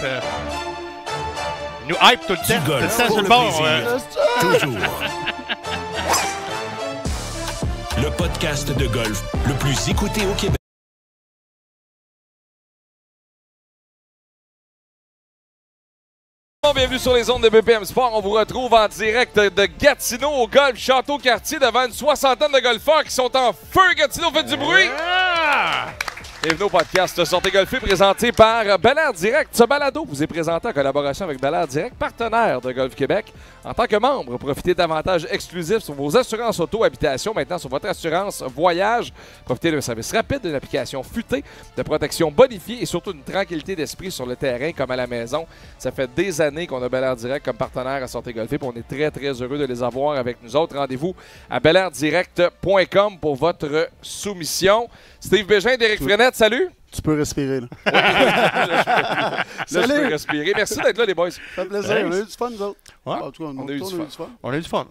Il nous hype tout le temps. Golf, C'est le pour sur le le bord. plaisir. Toujours. Le podcast de golf le plus écouté au Québec. Bienvenue sur les ondes de BPM Sport. On vous retrouve en direct de Gatineau au golf Château-Cartier devant une soixantaine de golfeurs qui sont en feu. Gatineau, faites du bruit! Bienvenue au podcast Sortez golfer présenté par Bel Air Direct. Ce balado vous est présenté en collaboration avec Bel Air Direct, partenaire de Golf Québec. En tant que membre, profitez d'avantages exclusifs sur vos assurances auto-habitation. Maintenant, sur votre assurance voyage, profitez d'un service rapide, d'une application futée, de protection bonifiée et surtout une tranquillité d'esprit sur le terrain comme à la maison. Ça fait des années qu'on a Bel Air Direct comme partenaire à Sortez golfer. On est très, très heureux de les avoir avec nous autres. Rendez-vous à belairdirect.com pour votre soumission. Steve Bégin, Derek Frenette, salut! Tu peux respirer, là. Là, je peux respirer. Merci d'être là, les boys. Ça fait plaisir. On a eu du fun, nous autres. Ouais. En tout cas, On a eu du fun. On a eu du fun.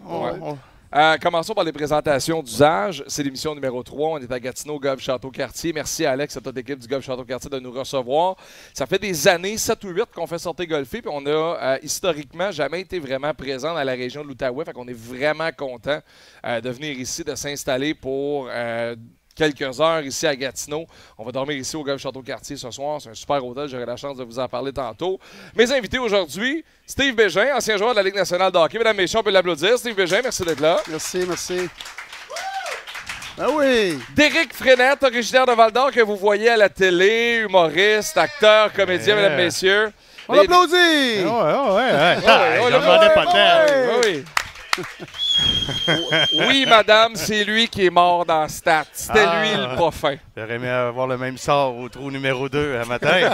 Commençons par les présentations d'usage. C'est l'émission numéro 3. On est à Gatineau, Golf Château-Cartier. Merci à Alex et à toute l'équipe du Golf Château-Cartier de nous recevoir. Ça fait des années, 7 ou 8, qu'on fait Sortez golfer. Puis on a historiquement jamais été vraiment présent dans la région de l'Outaouais. Fait qu'on est vraiment content de venir ici, de s'installer pour quelques heures ici à Gatineau. On va dormir ici au Golf Château-Cartier ce soir. C'est un super hôtel. J'aurai la chance de vous en parler tantôt. Mes invités aujourd'hui, Steve Bégin, ancien joueur de la Ligue nationale de hockey. Mesdames et messieurs, on peut l'applaudir. Steve Bégin, merci d'être là. Merci, merci. Ah oui! Derek Frenette, originaire de Val-d'Or, que vous voyez à la télé, humoriste, acteur, comédien, mesdames et messieurs. On applaudit! Ouais. On J'en demandais pas tant. Oui. Oui, madame, c'est lui qui est mort dans Stat. C'était lui le pas fin. J'aurais aimé avoir le même sort au trou numéro 2 à matin.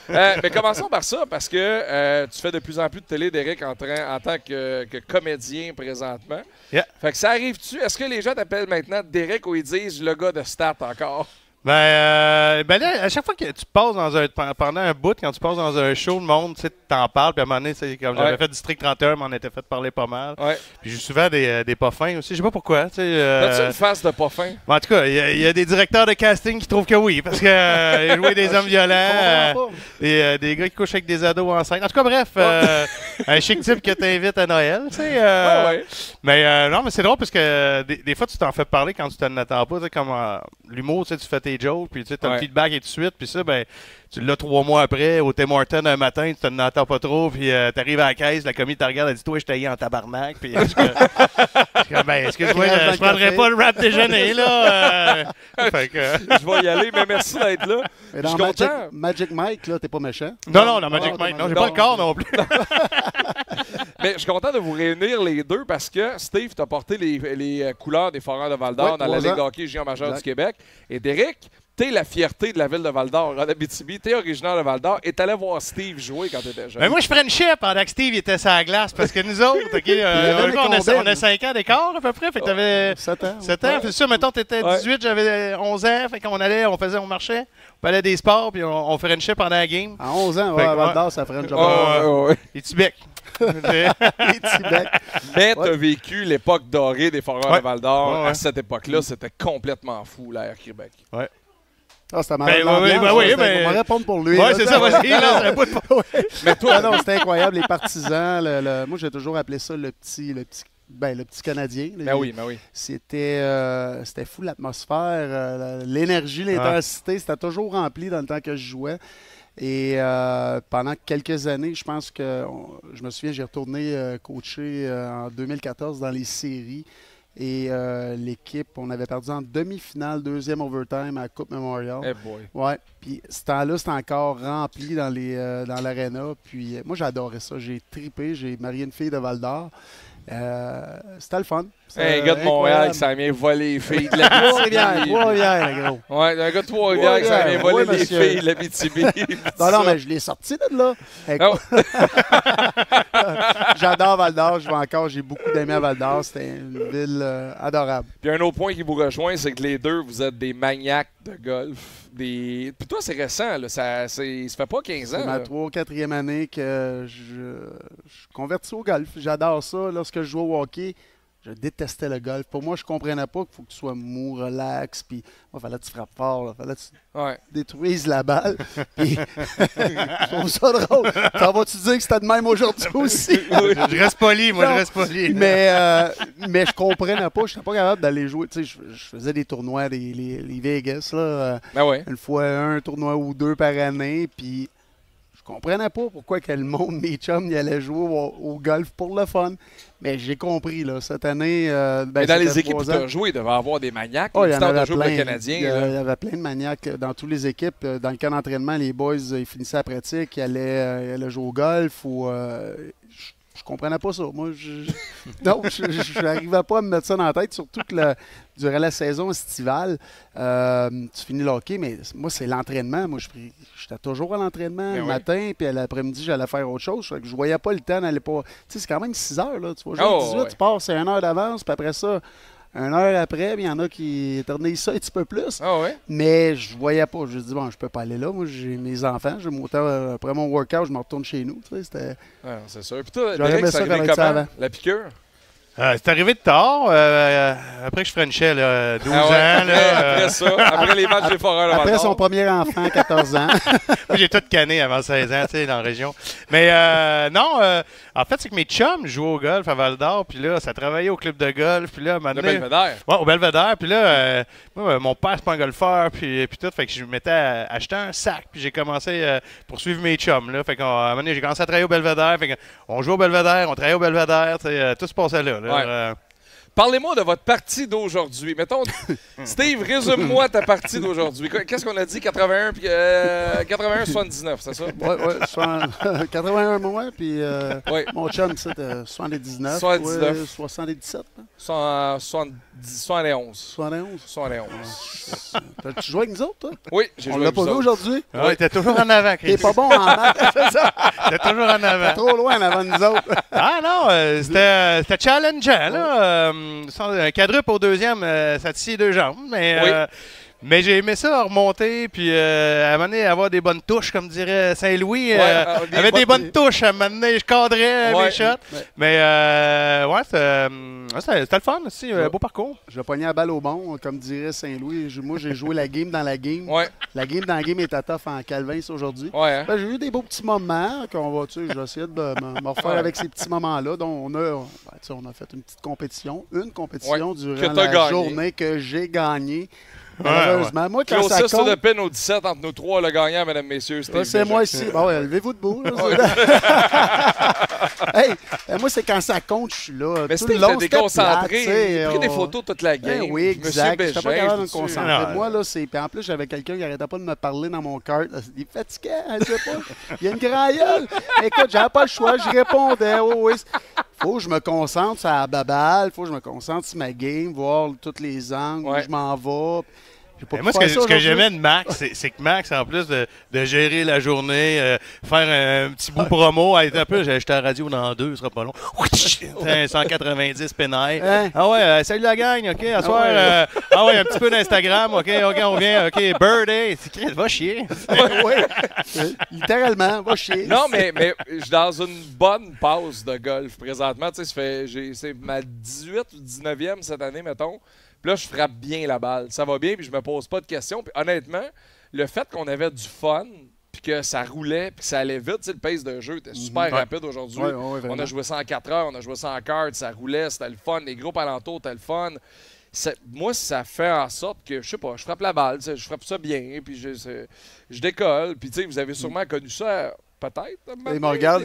Mais commençons par ça, parce que tu fais de plus en plus de télé, Derek, en tant que comédien présentement. Yeah. Fait que ça arrive-tu? Est-ce que les gens t'appellent maintenant Derek ou ils disent le gars de Stat encore? Ben là, à chaque fois que tu passes pendant un bout, quand tu passes dans un show, le monde, tu sais, t'en parles, puis à un moment donné, comme j'avais fait District 31, m'en était fait parler pas mal. Ouais. Puis j'ai souvent des pas fins aussi, je sais pas pourquoi. As-tu une face de pas fin? En tout cas, il y a des directeurs de casting qui trouvent que oui, parce que jouer des hommes violents, et des gars qui couchent avec des ados enceintes. En tout cas, bref, un chic type que t'invites à Noël, tu sais. Mais non, mais c'est drôle parce que des fois, tu t'en fais parler quand tu t'en attends pas, tu sais, comme l'humour, tu sais, tu fais tes jokes, puis tu sais, t'as le feedback et tout de suite, puis ça, ben, tu l'as 3 mois après, au Tim Hortons un matin, tu t'en attends pas trop, puis t'arrives à la caisse, la commis te regarde, elle dit, toi, je t'ai en tabarnak, puis ben, excuse-moi, je prendrais pas le rap déjeuner, là. Fait que, je vais y aller, mais merci d'être là. Mais Je suis dans content. Magic Mike, là, t'es pas méchant. Non, dans Magic Mike, non, j'ai pas le corps non plus. Mais je suis content de vous réunir les deux parce que Steve t'a porté les couleurs des Foreurs de Val-d'Or dans la Ligue de hockey junior majeure du Québec. Et Derek, t'es la fierté de la ville de Val-d'Or, en Abitibi. T'es originaire de Val-d'or et t'allais voir Steve jouer quand t'étais jeune. Ben moi, je Frenchais pendant que Steve était sur la glace parce que nous autres, on a 5 ans d'écart à peu près. Fait que t'avais 7 ans. 7 ans. C'est sûr, mettons, t'étais 18, j'avais 11 ans. Fait qu'on allait, on marchait, on allait des sports, puis on Frenchait pendant la game. À 11 ans, Fait que, à Val-d'Or, ça ferait une job. Les petits becs. Les petits becs. Mais t'as vécu l'époque dorée des Foreurs de Val-d'or. Ouais. À cette époque-là, c'était complètement fou, l'air Québec. Ouais. Ah, c'était marrant. mais... On va répondre pour lui. Ouais, là, c'est ça, vas-y. Là, Mais toi, non, c'était incroyable. Les partisans, moi, j'ai toujours appelé ça le petit Canadien. Ben oui. C'était fou l'atmosphère, l'énergie, l'intensité. C'était toujours rempli dans le temps que je jouais. Et pendant quelques années, je pense que, je me souviens, j'ai retourné coacher en 2014 dans les séries. Et l'équipe, on avait perdu en demi-finale, deuxième overtime à la Coupe Memorial. Hey boy. Ouais. Puis ce temps-là, c'était encore rempli dans l'aréna. Puis moi, j'adorais ça. J'ai tripé. J'ai marié une fille de Val-d'Or. C'était le fun. Un gars de Montréal qui s'en vient voler les filles de la Trois-Rivières, le gros. Ouais, un gars de Trois-Rivières qui s'en vient voler les monsieur. filles de la BTB. Non, mais je l'ai sorti de là. J'adore Val-d'Or. Je vais encore. J'ai beaucoup d'amis à Val-d'Or. C'était une ville adorable. Puis un autre point qui vous rejoint, c'est que les deux, vous êtes des maniaques de golf. Puis toi, c'est récent, là. Ça fait pas 15 ans. C'est ma 3e ou 4e année que je convertis au golf. J'adore ça. Lorsque je joue au hockey, Je détestais le golf. Pour moi, je comprenais pas qu'il faut que tu sois mou, relax, puis il fallait que tu frappes fort, il fallait que tu détruises la balle. Puis, je trouve ça drôle. Ça va-tu dire que c'était de même aujourd'hui aussi? Je reste poli, moi, je reste poli. Mais je comprenais pas. Je n'étais pas capable d'aller jouer. Tu sais, je faisais des tournois, les Vegas, là, une fois un tournoi ou deux par année, puis je comprenais pas pourquoi que le monde, mes chums, ils allaient jouer au golf pour le fun. Mais j'ai compris, là, cette année... mais dans les équipes où tu as joué, il devait y avoir des maniaques. Il y en avait plein. Il y avait plein de maniaques dans toutes les équipes. Dans le camp d'entraînement, les boys, ils finissaient la pratique, ils allaient jouer au golf ou... je comprenais pas ça. Moi, je n'arrivais pas à me mettre ça dans la tête, surtout que durant la saison estivale, tu finis le hockey, mais moi, c'est l'entraînement. Moi, j'étais toujours à l'entraînement le matin, puis l'après-midi, j'allais faire autre chose. Je voyais pas le temps d'aller pas... Tu sais, c'est quand même 6 heures, là. Tu vois, genre 18, tu pars, c'est 1 heure d'avance, puis après ça... 1 heure après, il y en a qui éternisent ça un petit peu plus. Mais je voyais pas. Je me dis, bon, je peux pas aller là. Moi, j'ai mes enfants. Après mon workout, je me retourne chez nous. Tu sais, c'était... c'est sûr. Puis toi, Derek, c'est arrivé comment, la piqûre? C'est arrivé de tard. Après que je frenchais, 12 ans. Après ça, après les matchs des Foreurs. Après son premier enfant, 14 ans. Moi, j'ai tout canné avant 16 ans, tu sais, dans la région. Mais non, en fait, c'est que mes chums jouaient au golf à Val-d'Or, puis là, ça travaillait au club de golf, puis là, le Belvédère. Ouais, au Belvédère, puis là, moi, mon père, c'est pas un golfeur, puis tout, fait que je me mettais à acheter un sac, puis j'ai commencé à poursuivre mes chums, là. Fait qu'à un moment donné, j'ai commencé à travailler au Belvédère, fait qu'on jouait au Belvédère, on travaillait au Belvédère, tu sais, tout se passait là. Parlez-moi de votre partie d'aujourd'hui. Mettons, Steve, résume-moi ta partie d'aujourd'hui. Qu'est-ce qu'on a dit? 81 puis 81-79, c'est ça? Oui, 81 moi, puis mon chum, c'était 79. 79. 77. 71. 71. T'as-tu joué avec nous autres, toi? Oui, j'ai joué avec nous. On l'a pas vu aujourd'hui? Oui, t'es toujours en avant, Chris. T'es pas bon en maths, c'est ça? T'es toujours en avant. T'es trop loin en avant de nous autres. Ah non, c'était challengeant, là. Un quadruple au deuxième, ça tisse les 2 jambes. Mais j'ai aimé ça remonter, puis à un moment donné, avoir des bonnes touches, comme dirait Saint-Louis. Avait des bonnes touches. À un moment donné, je cadrais mes shots. Mais c'était le fun aussi. Beau parcours. Je pognais la balle au bon, comme dirait Saint-Louis. Moi, j'ai joué la game dans la game. La game dans la game était tough en Calvin aujourd'hui. J'ai eu des beaux petits moments qu'on va, tu sais, j'ai essayé de me refaire avec ces petits moments-là. Donc, on a fait une petite compétition. Une compétition durant la journée que j'ai gagnée. Malheureusement, moi, quand ça compte... sur le pin au 17 entre nous trois, le gagnant, mesdames, messieurs. C'est moi ici. Bon, levez-vous debout. Hey, moi, c'est quand ça compte, je suis là. Mais Steve, t'es déconcentré. J'ai pris des photos toute la game. Oui, exact. Je n'étais pas capable de me concentrer. Moi, là, c'est... Puis en plus, j'avais quelqu'un qui n'arrêtait pas de me parler dans mon kart. Il est fatigué, je sais pas. Il y a une grande gueule. Écoute, j'avais pas le choix. Je répondais. Faut que je me concentre sur la baballe. Faut que je me concentre sur ma game, voir tous les angles où je m'en vais. Moi, ce que j'aimais de Max, c'est que Max, en plus de gérer la journée, faire un petit bout promo, être un peu, j'ai acheté la radio dans 2, ce sera pas long. 190 pénales. Ah ouais, salut la gang, OK, à soir. Ah ouais, un petit peu d'Instagram, OK, on vient, OK, birthday. Va chier. Littéralement, va chier. Non, mais je suis dans une bonne pause de golf présentement. Tu sais, c'est ma 18 ou 19e cette année, mettons. Puis là, je frappe bien la balle. Ça va bien, puis je me pose pas de questions. Puis honnêtement, le fait qu'on avait du fun, puis que ça roulait, puis que ça allait vite, tu sais, le pace de jeu était super rapide aujourd'hui. On a joué ça en 4 heures, on a joué ça en cartes, ça roulait, c'était le fun. Les groupes alentours, c'était le fun. Moi, ça fait en sorte que, je sais pas, je frappe la balle, je frappe ça bien, puis je décolle. Puis tu sais, vous avez sûrement connu ça... Peut-être. Il me regarde,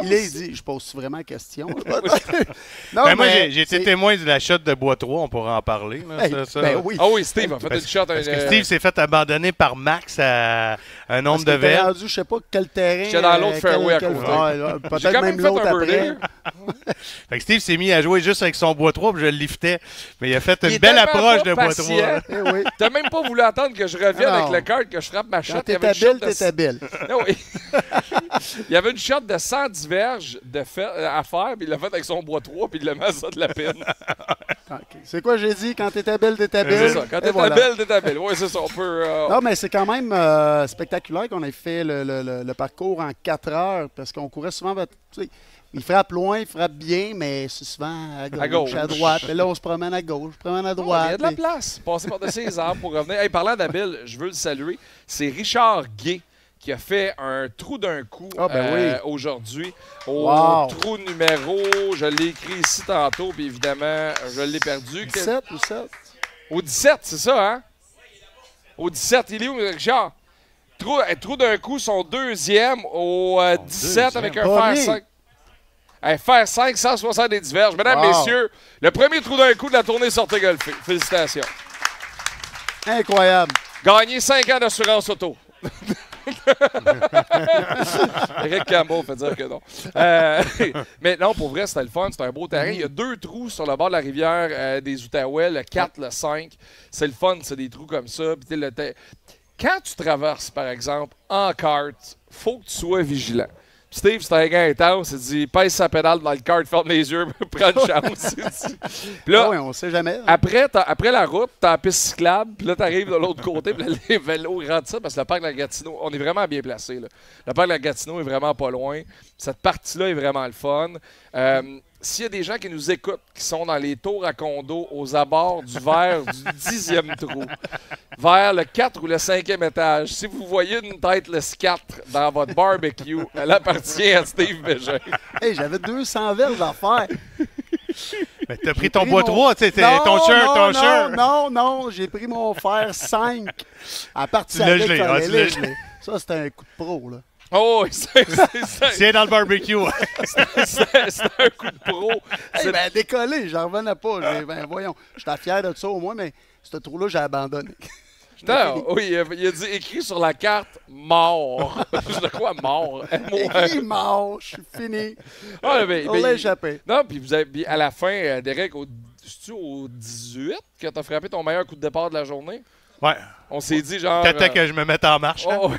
il dit, je pose vraiment la question. Non, moi, j'ai été témoin de la shot de Bois 3, on pourra en parler. Là, ça. Oui. Ah oui, Steve a fait une shot. Parce que Steve s'est fait abandonner par Max à un nombre de verres. rendu, je sais pas quel terrain. J'étais dans l'autre fairway à côté. Peut-être même l'autre après. Fait que Steve s'est mis à jouer juste avec son Bois 3, puis je le liftais. Mais il a fait une belle approche de Bois 3. T'as même pas voulu attendre que je revienne avec le cart, que je frappe ma shot. T'étais belle. Oui. Il y avait une shot de 110 verges à faire, puis il l'a fait avec son bois 3, puis il l'a mis à ça de la pine. C'est quoi j'ai dit? Quand t'étais belle, t'étais belle. C'est ça. Quand t'étais belle, t'étais belle. Oui, c'est ça. On peut... Non, mais c'est quand même spectaculaire. spectaculaire qu'on ait fait le parcours en 4 heures parce qu'on courait souvent. Il frappe loin, il frappe bien, mais c'est souvent à gauche, à droite. Et là, on se promène à gauche, on se promène à droite. Il y a de la place. Passer par-dessus les arbres pour revenir. Hey, parlant d'habile, je veux le saluer. C'est Richard Gay qui a fait un trou d'un coup aujourd'hui. Au trou numéro, je l'ai écrit ici tantôt, puis évidemment, je l'ai perdu. 17 ou 7? Au 17, c'est ça, hein? Au 17, il est où, Richard? Trou d'un coup, son deuxième au 17 avec un fer 5. Un fer 5, 170 verges. Mesdames, messieurs, le premier trou d'un coup de la tournée Sortez golfer. Félicitations. Incroyable. Gagné 5 ans d'assurance auto. Eric Campbell fait dire que non. Mais non, pour vrai, c'était le fun. C'était un beau terrain. Il y a 2 trous sur le bord de la rivière des Outaouais, le 4, le 5. C'est le fun, c'est des trous comme ça. Puis quand tu traverses, par exemple, en kart, faut que tu sois vigilant. Steve, c'est un gars intense. Il dit pèse sa pédale dans le kart, ferme les yeux, prends une chance. Puis là, on sait jamais. Après la route, t'as la piste cyclable, puis là, t'arrives de l'autre côté, puis là, les vélos rentrent ça, parce que le parc de la Gatineau, on est vraiment bien placé. Là. Le parc de la Gatineau est vraiment pas loin. Cette partie-là est vraiment le fun. S'il y a des gens qui nous écoutent, qui sont dans les tours à condo aux abords du verre du 10e trou, vers le 4 ou le 5e étage, si vous voyez une tête le 4 dans votre barbecue, elle appartient à Steve Bégin. Hey, j'avais 200 verges à faire. Mais t'as pris ton bois 3, tu sais, ton shirt. Non, j'ai pris mon fer 5 à partir de gelé. Ça, c'était un coup de pro, là. Oh, c'est dans le barbecue. C'est un coup de pro. Hey, ben, décollé, j'en revenais pas. Ben, voyons, j'étais fier de ça au moins, mais ce trou-là, j'ai abandonné. Non, oui, il a dit écrit sur la carte mort. Je crois mort. Écrit mort, je suis fini. Ah, on l'a échappé. Non, puis à la fin, Derek, c'est-tu au 18 que tu as frappé ton meilleur coup de départ de la journée? Ouais. On s'est dit genre. T'attends que je me mette en marche. Hein? Non,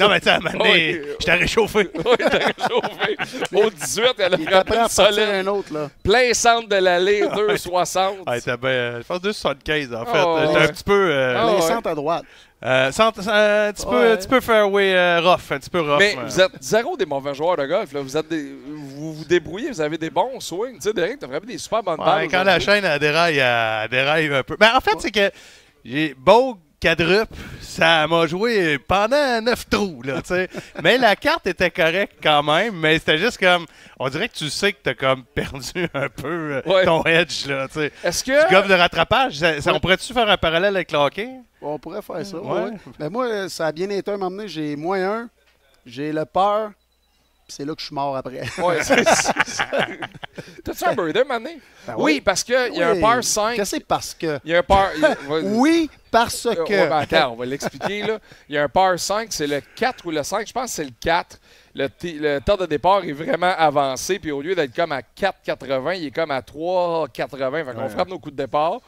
mais tu sais, à un moment donné, je t'ai réchauffé. Oui, t'as réchauffé. Au 18, elle a frappé une solide. Un autre, là. Plein centre de l'allée, 2,60. Ouais, t'as bien. Je pense 2,75 en fait. T'es un petit peu. Plein centre à droite. Un petit peu fairway rough. Un petit peu rough. Mais vous êtes zéro des mauvais joueurs de golf. Là. Vous vous débrouillez, vous avez des bons swings. Tu sais, Derek, t'as vraiment des super bonnes balles. Quand la chaîne elle déraille un peu. Mais en fait, c'est que j'ai beau quadruple, ça m'a joué pendant 9 trous, là, tu sais. Mais la carte était correcte quand même, mais c'était juste comme, on dirait que tu sais que t'as comme perdu un peu ton edge, là, tu sais. Est-ce que... Du golf de rattrapage, on pourrait-tu faire un parallèle avec le hockey? On pourrait faire ça, ouais. Mais moi, ça a bien été un moment donné, j'ai -1, j'ai le par, puis c'est là que je suis mort après. Ouais, t'as-tu un birdie, Mané? Ben oui, parce qu'il y a un par 5. Qu'est-ce que c'est parce que? Il y a un par... oui, parce que... Attends, on va l'expliquer, là. Il y a un par 5, c'est le 4 ou le 5. Je pense que c'est le 4. Le temps de départ est vraiment avancé, puis au lieu d'être comme à 4,80, il est comme à 3,80. Fait qu'on frappe nos coups de départ.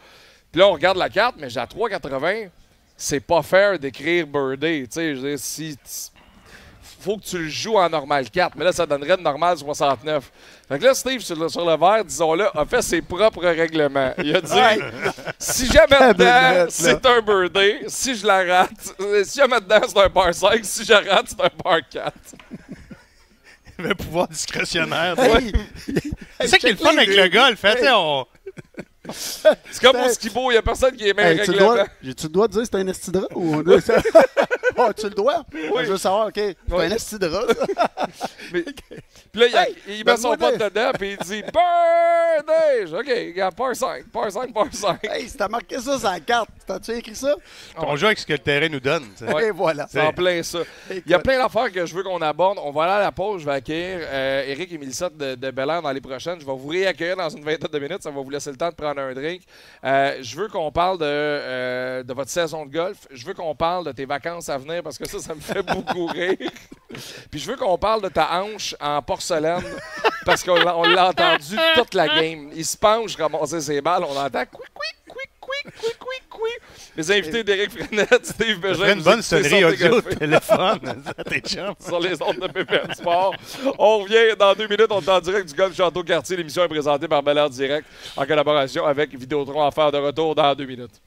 Puis là, on regarde la carte, mais j'ai à 3,80, c'est pas fair d'écrire birdie. Tu sais, je veux dire, si... faut que tu le joues en normal 4, mais là, ça donnerait de normal 69. Fait que là, Steve, sur le verre, disons-le, a fait ses propres règlements. Il a dit, si jamais dedans, c'est un birdie. Si je la rate, si jamais dedans, c'est un par 5. Si je rate, c'est un par 4. Il avait un pouvoir discrétionnaire. C'est ça qui est le fun avec le golf. C'est comme au skibo, il n'y a personne qui est même règlement. Tu dois te dire que c'est un estidra ou... Oh, tu le dois? Oui. Je veux savoir, OK, c'est un estidra. Puis là, il met son pote dedans, puis il dit « Birdie! » OK, regarde, par 5, par 5, par 5. Hey, si t'as marqué ça sur la carte, t'as-tu écrit ça? On joue avec ce que le terrain nous donne. Et voilà. C'est en plein ça. Il y a plein d'affaires que je veux qu'on aborde. On va aller à la pause. Je vais accueillir Éric et Mélissa de Bel-Air dans les prochaines. Je vais vous réaccueillir dans une vingtaine de minutes. Ça va vous laisser le temps de prendre un drink. Je veux qu'on parle de votre saison de golf. Je veux qu'on parle de tes vacances à venir parce que ça me fait beaucoup rire. Puis je veux qu'on parle de ta hanche en porcelaine parce qu'on l'a entendu toute la game. Il se penche, ramasser ses balles. On entend quick, quick, quick, quick, quick, quick, quick. Les invités d'Éric Frenette, Steve Bégin. Ça une bonne sonnerie audio téléphone. Sur les ondes de PPM Sport. On revient dans 2 minutes. On est en direct du Golf Château-Cartier. L'émission est présentée par Bel Air Direct en collaboration avec Vidéotron. À faire de retour dans 2 minutes.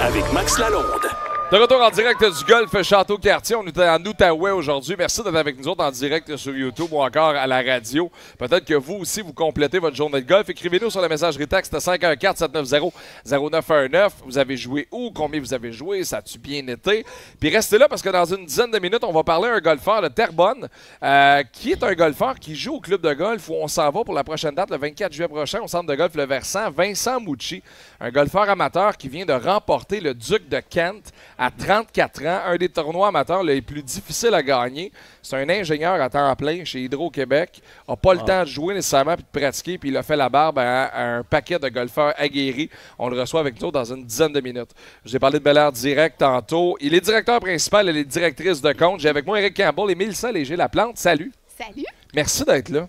avec Max Lalonde. De retour en direct du Golf Château-Cartier. On est en Outaouais aujourd'hui. Merci d'être avec nous autres en direct sur YouTube ou encore à la radio. Peut-être que vous aussi, vous complétez votre journée de golf. Écrivez-nous sur la messagerie texte 514-790-0919. Vous avez joué où? Combien vous avez joué? Ça a-tu bien été? Puis restez là parce que dans une dizaine de minutes, on va parler à un golfeur de Terrebonne qui est un golfeur qui joue au club de golf où on s'en va pour la prochaine date, le 24 juillet prochain, au centre de golf Le Versant. Vincent Mouchi, un golfeur amateur qui vient de remporter le Duc de Kent à 34 ans, un des tournois amateurs les plus difficiles à gagner. C'est un ingénieur à temps plein chez Hydro-Québec. N'a pas le temps de jouer nécessairement puis de pratiquer, puis il a fait la barbe à un paquet de golfeurs aguerris. On le reçoit avec nous dans une dizaine de minutes. Je vous ai parlé de Bel-Air Direct tantôt. Il est directeur principal, elle est directrice de compte. J'ai avec moi Éric Campbell et Mélissa Léger-Laplante. Salut. Salut. Merci d'être là.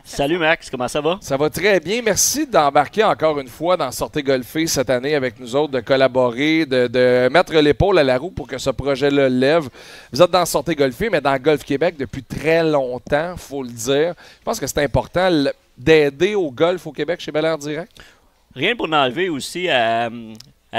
Salut Max, comment ça va? Ça va très bien. Merci d'embarquer encore une fois dans Sortez Golfer cette année avec nous autres, de collaborer, de mettre l'épaule à la roue pour que ce projet-là lève. Vous êtes dans Sortez Golfer, mais dans Golf Québec depuis très longtemps, il faut le dire. Je pense que c'est important d'aider au golf au Québec chez Bel-Air Direct. Rien pour enlever aussi à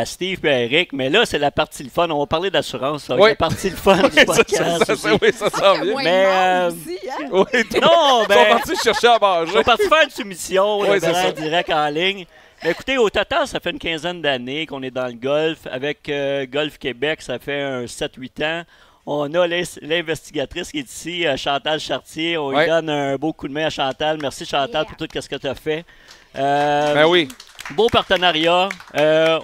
Steve et à Eric, mais là, c'est la partie le fun. On va parler d'assurance. Oui. La partie le fun du podcast. Oui, ça s'en vient. Mais, aussi, hein? Oui, non, ils sont partis chercher à manger. ils sont partis faire une soumission Oui, de c'est ça. Bel-Air Direct en ligne. Mais écoutez, au total, ça fait une quinzaine d'années qu'on est dans le golf. Avec Golf Québec, ça fait un 7-8 ans. On a l'investigatrice qui est ici, Chantal Chartier. On lui donne un beau coup de main à Chantal. Merci Chantal pour tout ce que tu as fait. Ben oui. Beau partenariat.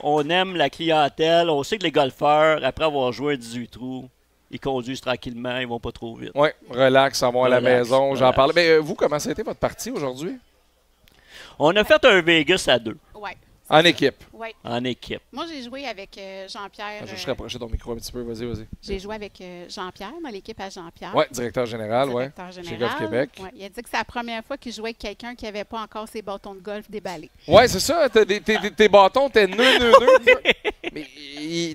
On aime la clientèle. On sait que les golfeurs, après avoir joué un 18 trous, ils conduisent tranquillement, ils vont pas trop vite. Oui, relax, ça va à la Relax, maison. J'en relax. parlais. Mais vous, comment ça a été votre partie aujourd'hui? On a fait un Vegas à 2, Oui. En équipe. Ouais. en équipe. Moi, j'ai joué avec Jean-Pierre. Je vais juste rapprocher ton micro un petit peu. Vas-y. J'ai joué avec Jean-Pierre, dans l'équipe à Jean-Pierre. Oui, directeur général, oui. Directeur Chez général. Golf Québec. Ouais. Il a dit que c'est la première fois qu'il jouait avec quelqu'un qui n'avait pas encore ses bâtons de golf déballés. Oui, c'est ça. Tes bâtons, t'es nœud. Mais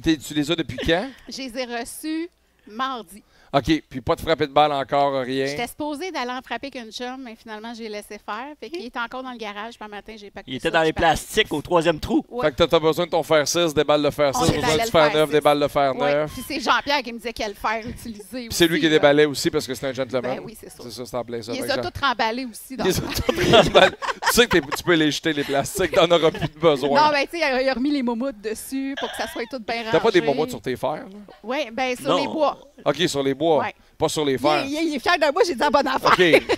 tu les as depuis quand? Je les ai reçus mardi. OK, puis pas de frapper de balle encore, rien. J'étais supposée d'aller en frapper qu'une chum, mais finalement, j'ai laissé faire. Fait qu'il était encore dans le garage. Puis un matin, j'ai pas Il était dans les plastiques au 3e trou. Ouais. Fait que t'as besoin de ton fer 6, des balles de fer 6, On est besoin allé du le fer fer 9, des 6. balles de fer Ouais. 9. Puis c'est Jean-Pierre qui me disait quel fer utiliser. Puis c'est lui qui là. déballait aussi parce que c'est un gentleman. Ben oui, c'est ça. C'est ça, c'est en plein ça. Il Fait les a que tous remballés aussi. Dans Ils ont tous remballé. Tu sais que tu peux les jeter, les plastiques, t'en auras plus de besoin. Non, ben, tu sais, il a remis les momoutes dessus pour que ça soit tout bien rangé. T'as pas des momottes sur tes fers? Là? Oui, ben sur Non. les bois. OK, sur les bois, Ouais. pas sur les fers. Il est fier de moi, j'ai dit la bonne affaire. OK.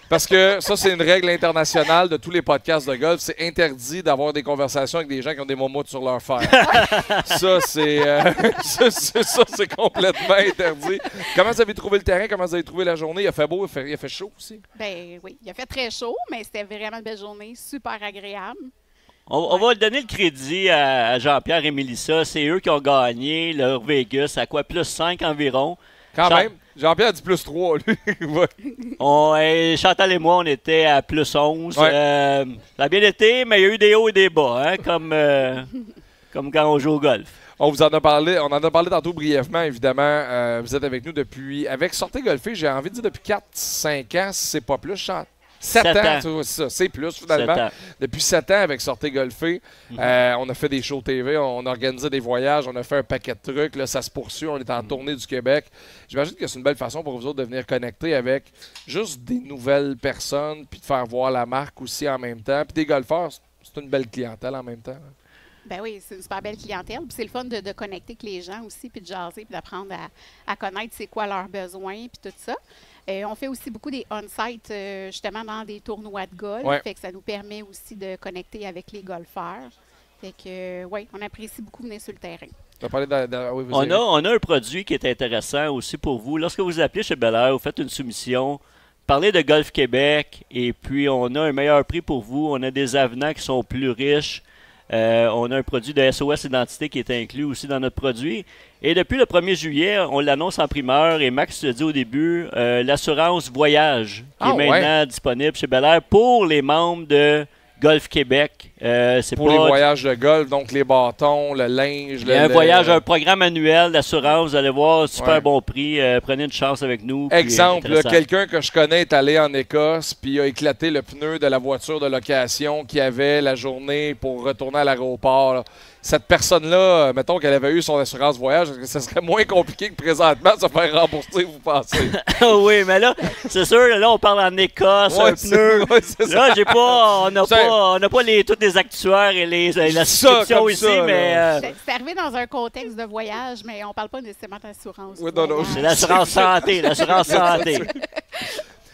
Parce que ça, c'est une règle internationale de tous les podcasts de golf. C'est interdit d'avoir des conversations avec des gens qui ont des momoutes sur leur fer. Ça, c'est c'est complètement interdit. Comment vous avez trouvé le terrain? Comment vous avez trouvé la journée? Il a fait beau, il a fait chaud aussi. Ben oui, il a fait très chaud, mais c'était vraiment une belle journée, super agréable. On va donner le crédit à Jean-Pierre et Mélissa. C'est eux qui ont gagné leur Vegas à quoi? Plus 5 environ. Quand Jean- même. Jean-Pierre a dit plus 3, lui. Ouais. Chantal et moi, on était à plus 11. Ouais. Ça a bien été, mais il y a eu des hauts et des bas, hein, comme quand on joue au golf. On en a parlé tantôt brièvement, évidemment. Vous êtes avec nous avec Sortez Golfer, j'ai envie de dire depuis 4-5 ans, si c'est pas plus. 7 ans, c'est ça, c'est plus finalement. 7 ans. Depuis 7 ans avec Sortez Golfer, on a fait des shows TV, on a organisé des voyages, on a fait un paquet de trucs. Là, ça se poursuit, on est en tournée du Québec. J'imagine que c'est une belle façon pour vous autres de venir connecter avec juste des nouvelles personnes, puis de faire voir la marque aussi en même temps. Puis des golfeurs, c'est une belle clientèle en même temps. Là. Ben oui, c'est une super belle clientèle. Puis c'est le fun de connecter avec les gens aussi, puis de jaser, puis d'apprendre à connaître c'est quoi leurs besoins, puis tout ça. On fait aussi beaucoup des on-site, justement, dans des tournois de golf. Ouais. Fait que ça nous permet aussi de connecter avec les golfeurs. Fait que, oui, on apprécie beaucoup venir sur le terrain. Tu as parlé oui, On a un produit qui est intéressant aussi pour vous. Lorsque vous appelez chez Bel-Air, vous faites une soumission, parlez de Golf Québec, et puis on a un meilleur prix pour vous. On a des avenants qui sont plus riches. On a un produit de SOS Identité qui est inclus aussi dans notre produit. Et depuis le 1er juillet, on l'annonce en primeur. Et Max te dit au début, l'assurance voyage qui est maintenant disponible chez Bel-Air pour les membres de Golf Québec. C'est pour pas les voyages de golf, donc les bâtons, le linge. Il y a un voyage, un programme annuel d'assurance. Vous allez voir, super bon prix. Prenez une chance avec nous. Exemple, là, quelqu'un que je connais est allé en Écosse puis a éclaté le pneu de la voiture de location qu'il avait la journée pour retourner à l'aéroport. Là. cette personne-là, mettons qu'elle avait eu son assurance voyage, est-ce que ce serait moins compliqué que présentement de se faire rembourser, vous pensez? Oui, mais là, c'est sûr, là, on parle en Écosse, Ouais, un pneu. c'est Là, on n'a C'est- pas toutes les actuaires et la souscription comme ici, ça, mais C'est arrivé dans un contexte de voyage, mais on parle pas nécessairement d'assurance. Oui, non, non, c'est l'assurance santé, l'assurance santé.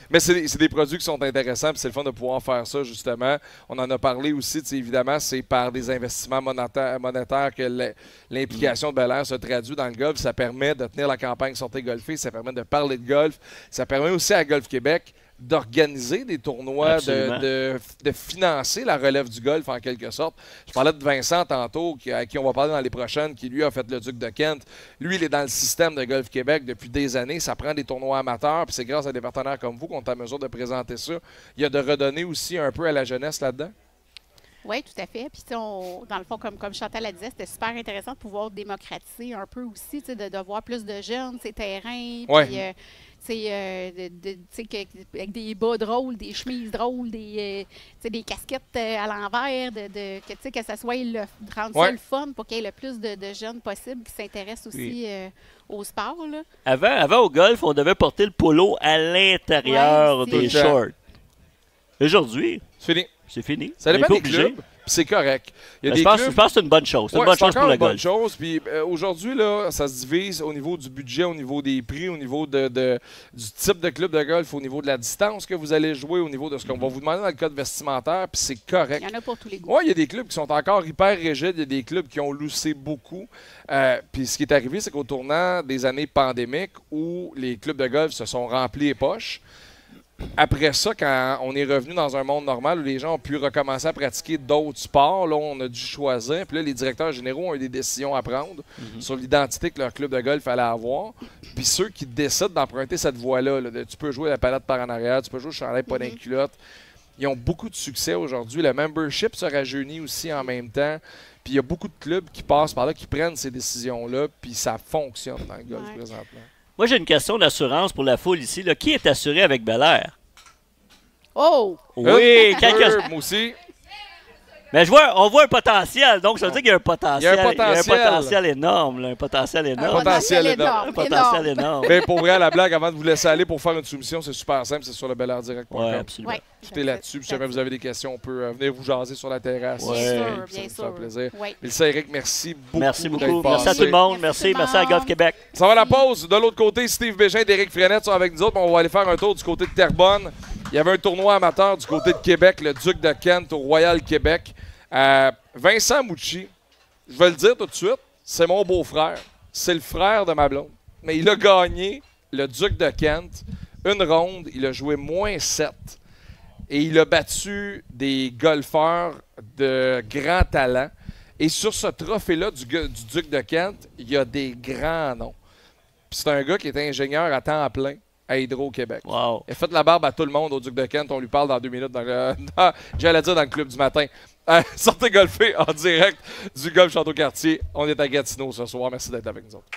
Mais c'est des produits qui sont intéressants, puis c'est le fun de pouvoir faire ça, justement. On en a parlé aussi, évidemment, c'est par des investissements monétaires que l'implication de Bel Air se traduit dans le golf. Ça permet de tenir la campagne Sortez golfer, ça permet de parler de golf. Ça permet aussi à Golf Québec d'organiser des tournois, de financer la relève du golf en quelque sorte. Je parlais de Vincent tantôt, à qui on va parler dans les prochaines, qui lui a fait le Duc de Kent. Lui, il est dans le système de Golf Québec depuis des années. Ça prend des tournois amateurs, puis c'est grâce à des partenaires comme vous qu'on est en mesure de présenter ça. Il y a de redonner aussi un peu à la jeunesse là-dedans. Oui, tout à fait. Puis, dans le fond, comme Chantal a dit, c'était super intéressant de pouvoir démocratiser un peu aussi, de voir plus de jeunes, ces terrains. Ouais. Puis, avec des bas drôles, des chemises drôles, des casquettes à l'envers, que ça soit rendre ça le fun pour qu'il y ait le plus de jeunes possible qui s'intéressent aussi au sport. Là. Avant, au golf, on devait porter le polo à l'intérieur des shorts. Aujourd'hui, C'est fini. c'est fini. Ça On est dépend pas des obligé. clubs, puis c'est correct. Il y a Je des pense clubs... que c'est une bonne chose. C'est une bonne chose pour le une bonne golf. chose. Puis aujourd'hui, là, ça se divise au niveau du budget, au niveau des prix, au niveau du type de club de golf, au niveau de la distance que vous allez jouer, au niveau de ce qu'on va vous demander dans le code vestimentaire, puis c'est correct. Il y en a pour tous les goûts. Oui, il y a des clubs qui sont encore hyper rigides, il y a des clubs qui ont loussé beaucoup. Puis ce qui est arrivé, c'est qu'au tournant des années pandémiques, où les clubs de golf se sont remplis les poches, après ça, quand on est revenu dans un monde normal où les gens ont pu recommencer à pratiquer d'autres sports, là, on a dû choisir. Puis là, les directeurs généraux ont eu des décisions à prendre sur l'identité que leur club de golf allait avoir. Puis ceux qui décident d'emprunter cette voie-là, tu peux jouer la palette par en arrière, tu peux jouer le chandail pas d'inculotte, ils ont beaucoup de succès aujourd'hui. Le membership se rajeunit aussi en même temps. Puis il y a beaucoup de clubs qui passent par là, qui prennent ces décisions-là, puis ça fonctionne dans le golf présentement. Moi, j'ai une question d'assurance pour la foule ici. Là. Qui est assuré avec Bel Air? Oh! Oui, quelques... Moi aussi. Mais on voit un potentiel, donc ça veut dire qu'il y a un potentiel. Il y a un potentiel énorme, là, un potentiel énorme. potentiel énorme. Un potentiel énorme. Mais pour vrai, à la blague, avant de vous laisser aller pour faire une soumission, c'est super simple, c'est sur le belairdirect.com. Oui, absolument. Ouais. Tout est là-dessus. Si jamais vous avez des questions, on peut venir vous jaser sur la terrasse. Ouais. Bien Ça sûr. me fait plaisir. Oui. Mélissa, Eric, merci beaucoup. Merci d'être beaucoup. Merci à passé. tout le monde. Merci Merci. tout le Merci à monde. Golf Québec. Ça va la pause. De l'autre côté, Steve Bégin et Éric Frenette sont avec nous autres. On va aller faire un tour du côté de Terrebonne. Il y avait un tournoi amateur du côté de Québec, le Duc de Kent au Royal Québec. Vincent Mouchi, je vais le dire tout de suite, c'est mon beau-frère. C'est le frère de ma blonde. Mais il a gagné le Duc de Kent. Une ronde, il a joué -7. Et il a battu des golfeurs de grand talent. Et sur ce trophée-là du Duc de Kent, il y a des grands noms. Puis c'est un gars qui est ingénieur à temps plein à Hydro-Québec. Wow. Il a fait la barbe à tout le monde au Duc de Kent. On lui parle dans 2 minutes. J'allais dire dans le club du matin. Sortez golfer en direct du Golf Château-Cartier. On est à Gatineau ce soir. Merci d'être avec nous autres.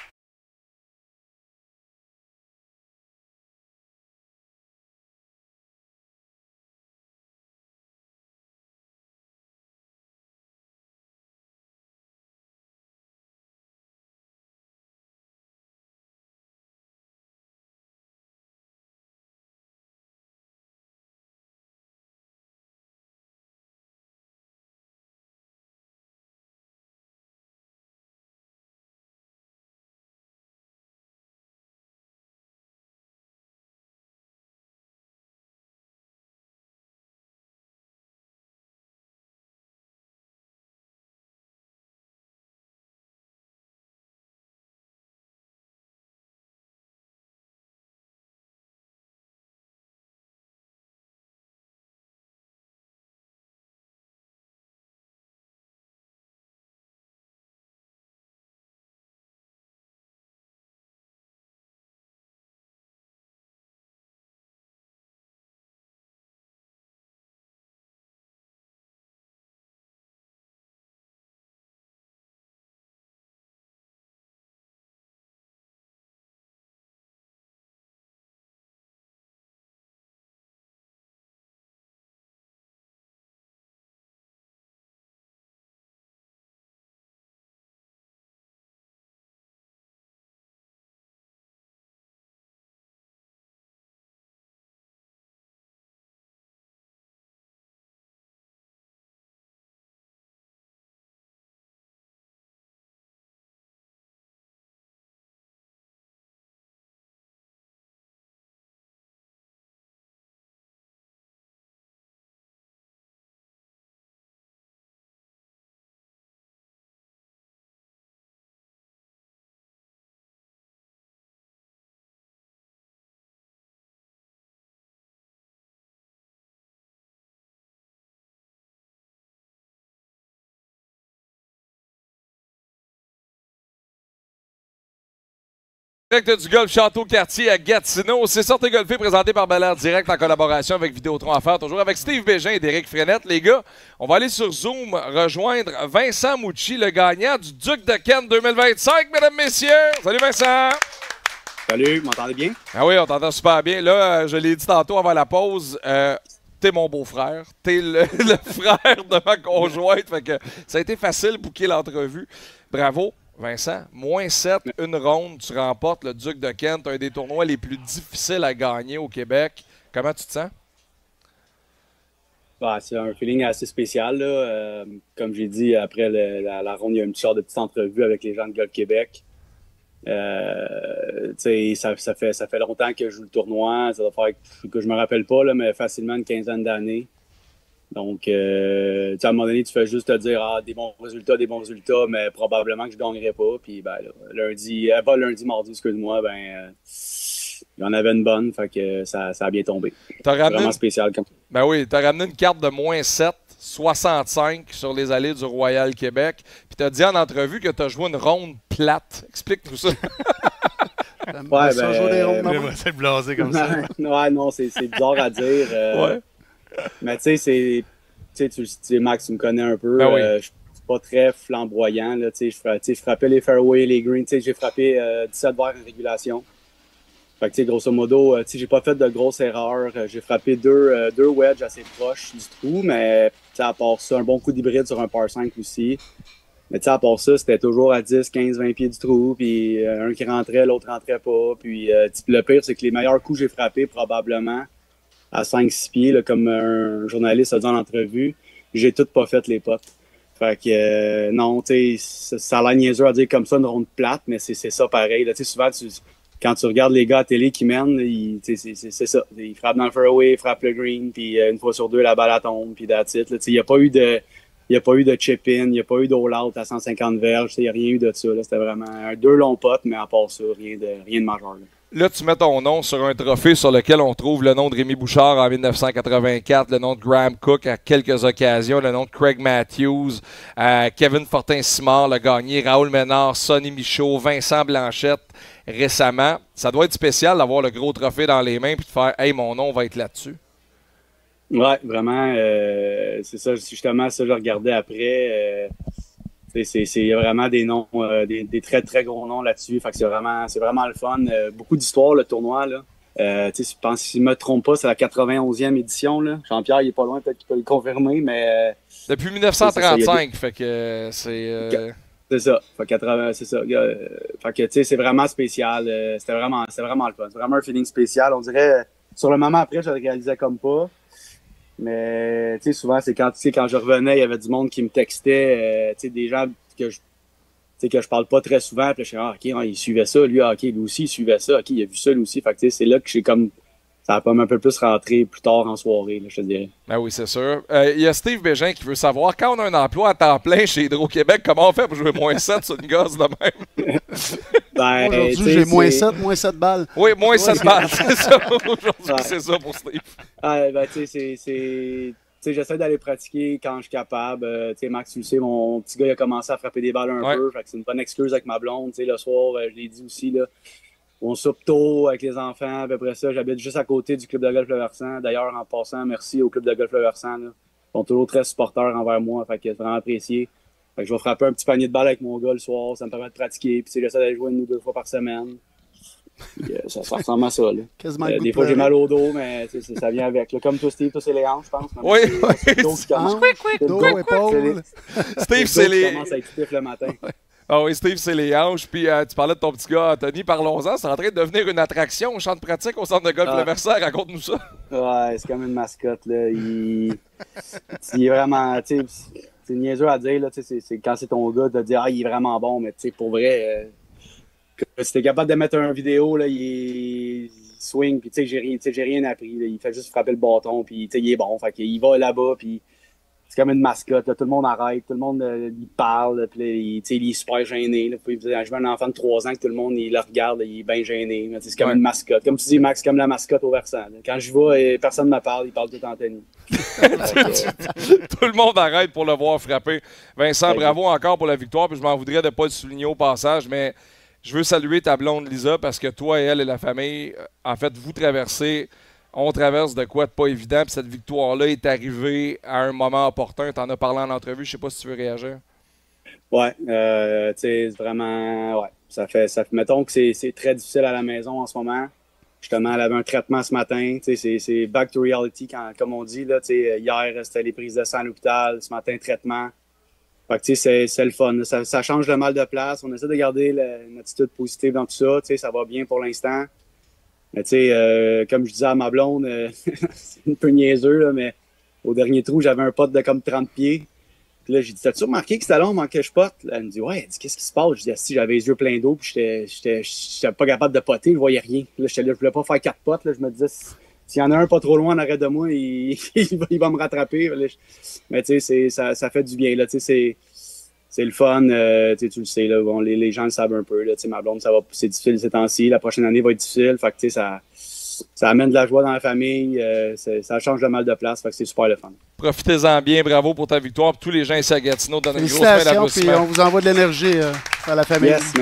Direct du Golf Château-Cartier à Gatineau. C'est Sortez Golfer présenté par Bel Air Direct en collaboration avec Vidéotron à faire. Toujours avec Steve Bégin et Derek Frenette. Les gars, on va aller sur Zoom rejoindre Vincent Mouchi, le gagnant du Duc de Kent 2025, mesdames, messieurs. Salut Vincent! Salut, vous m'entendez bien? Ah oui, on t'entend super bien. Là, je l'ai dit tantôt avant la pause, t'es mon beau-frère. T'es le frère de ma conjointe. Fait que ça a été facile de booker l'entrevue. Bravo. Vincent, -7, une ronde, tu remportes le Duc de Kent, un des tournois les plus difficiles à gagner au Québec. Comment tu te sens? Bah, c'est un feeling assez spécial. Là. Comme j'ai dit, après la ronde, il y a une sorte de petite entrevue avec les gens de Golf Québec. Ça fait longtemps que je joue le tournoi. Ça doit faire que je me rappelle pas, là, mais facilement une quinzaine d'années. Donc, à un moment donné, tu fais juste te dire des bons résultats, mais probablement que je ne gagnerai pas. Puis, ben, là, mardi, excuse-moi, il y en avait une bonne, fait que ça a bien tombé. Vraiment spécial. Ben oui, tu as ramené une carte de -7, 65 sur les allées du Royal Québec. Puis tu as dit en entrevue que tu as joué une ronde plate. Explique-nous ça. Jouer des rondes, c'est blasé comme ça. Ouais, non, c'est bizarre à dire. Ouais. Mais tu sais, Max, tu me connais un peu. Ben oui. Je suis pas très flamboyant. Là, je frappais les fairways, les greens. J'ai frappé 17 verres en régulation. Fait que, grosso modo, j'ai pas fait de grosses erreurs. J'ai frappé deux wedges assez proches du trou, mais à part ça, un bon coup d'hybride sur un par 5 aussi. Mais à part ça, c'était toujours à 10, 15, 20 pieds du trou, puis un qui rentrait, l'autre rentrait pas. Puis le pire, c'est que les meilleurs coups que j'ai frappés, probablement, à 5-6 pieds, là, comme un journaliste a dit en entrevue, j'ai toutes pas fait les potes. Fait que non, tu sais, ça a l'air niaiseux à dire comme ça, une ronde plate, mais c'est ça pareil. Là, souvent, quand tu regardes les gars à télé qui mènent, c'est ça. Ils frappent dans le fairway, ils frappent le green, puis une fois sur deux, la balle tombe, puis that's it. Il n'y a pas eu de chip-in, il n'y a pas eu d'all-out à 150 verges, il n'y a rien eu de ça. C'était vraiment deux longs potes, mais à part ça, rien de majeur. Là, tu mets ton nom sur un trophée sur lequel on trouve le nom de Rémi Bouchard en 1984, le nom de Graham Cook à quelques occasions, le nom de Craig Matthews, Kevin Fortin-Simard l'a gagné, Raoul Ménard, Sonny Michaud, Vincent Blanchette récemment. Ça doit être spécial d'avoir le gros trophée dans les mains et de faire « Hey, mon nom va être là-dessus ». Ouais, vraiment, c'est ça, justement, ça, je regardais après. Il y a vraiment des noms, des très, très gros noms là-dessus. Fait que c'est vraiment le fun. Beaucoup d'histoires, le tournoi, là. Je pense, si je ne me trompe pas, c'est la 91e édition, là. Jean-Pierre, il est pas loin, peut-être qu'il peut le confirmer, mais... Depuis 1935, fait que c'est... C'est ça. Fait que, c'est ça. Fait que, tu sais, c'est vraiment spécial. C'était vraiment le fun. C'est vraiment un feeling spécial. On dirait, sur le moment après, je le réalisais comme pas. Mais, tu sais, souvent, c'est quand je revenais, il y avait du monde qui me textait, tu sais, des gens que je parle pas très souvent. Puis là, je suis OK, il suivait ça. Lui, OK, lui aussi, il suivait ça. OK, il a vu ça, lui aussi. Fait que, tu sais, c'est là que j'ai comme... Ça va pas un peu plus rentrer plus tard en soirée, là, je te dirais. Ben oui, c'est sûr. Il y a Steve Bégin qui veut savoir, quand on a un emploi à temps plein chez Hydro-Québec, comment on fait pour jouer -7 sur une gosse de même? Aujourd'hui, j'ai -7 balles. Oui, -7 balles, c'est ça. Aujourd'hui, c'est ça pour Steve. J'essaie d'aller pratiquer quand je suis capable. Max, tu le sais, mon petit gars, il a commencé à frapper des balles un peu. Fait que c'est une bonne excuse avec ma blonde. Le soir, je l'ai dit aussi, là. On soupe tôt avec les enfants. Puis après ça, j'habite juste à côté du club de golf Le Versant. D'ailleurs, en passant, merci au club de golf Le Versant. Là. Ils sont toujours très supporters envers moi. Fait que c'est vraiment apprécié. Fait que je vais frapper un petit panier de balles avec mon gars le soir. Ça me permet de pratiquer. Puis j'essaie d'aller jouer 1 ou 2 fois par semaine. Puis, ça ressemble à ça. Là. Des fois, j'ai mal au dos, mais ça vient avec. Là. Comme toi, Steve, toi, c'est les hanches, je pense. Oui. Dos, épaules. Steve, c'est les... commence à être stiff le matin. Ah oui, Steve, c'est les hanches. Puis tu parlais de ton petit gars, Anthony. Parlons-en. C'est en train de devenir une attraction au champ de pratique au centre de golf Le Versant. Raconte-nous ça. Ouais, c'est comme une mascotte. Là. Il est vraiment... C'est niaiseux à dire. Là, c'est quand c'est ton gars de dire « Ah, il est vraiment bon », mais pour vrai... si t'es capable de mettre une vidéo, là, il swing, puis j'ai rien appris. Là. Il fait juste frapper le bâton, puis il est bon. Fait qu'il va là-bas, puis c'est comme une mascotte. Là. Tout le monde arrête, tout le monde il parle, puis il est super gêné. Là. Puis, je vois un enfant de 3 ans que tout le monde il le regarde, il est bien gêné. C'est comme une mascotte. Comme tu dis, Max, comme la mascotte au Versant. Là. Quand je vais, personne ne me parle, il parle tout Anthony. Tout le monde arrête pour le voir frapper. Vincent, bravo encore pour la victoire, puis je m'en voudrais de ne pas le souligner au passage, mais Je veux saluer ta blonde Lisa parce que toi et elle et la famille, en fait, on traverse de quoi de pas évident. Puis cette victoire-là est arrivée à un moment opportun. Tu en as parlé en entrevue. Je sais pas si tu veux réagir. Ouais, tu sais, vraiment, ouais. Mettons que c'est très difficile à la maison en ce moment. Justement, elle avait un traitement ce matin. Tu sais, c'est back to reality, comme on dit. Là, tu sais, hier, c'était les prises de sang à l'hôpital. Ce matin, traitement. Fait que, tu sais, c'est le fun. Ça change le mal de place. On essaie de garder une attitude positive dans tout ça. Tu sais, ça va bien pour l'instant. Mais, tu sais, comme je disais à ma blonde, c'est un peu niaiseux, là, mais au dernier trou, j'avais un pote de comme 30 pieds. Puis là, j'ai dit, t'as-tu remarqué que c'était long avant que je pote? Là, elle me dit, ouais, elle dit, qu'est-ce qui se passe? Je dis, si j'avais les yeux pleins d'eau, puis j'étais pas capable de poter, je voyais rien. Puis là, je voulais pas faire 4 potes. Là, je me disais, s'il y en a un pas trop loin en arrêt de moi, il va me rattraper. Là, mais tu sais, ça fait du bien. Là, tu sais, c'est le fun. Tu le sais, là, bon, les gens le savent un peu. Là, ma blonde, c'est difficile ces temps-ci. La prochaine année va être difficile. Fait que, tu sais, ça amène de la joie dans la famille. Ça change le mal de place. Fait que c'est super le fun. Profitez-en bien. Bravo pour ta victoire. Puis tous les gens ici à Gatineau donnent une grosse main d'applaudissements. Puis on vous envoie de l'énergie à la famille. Yes,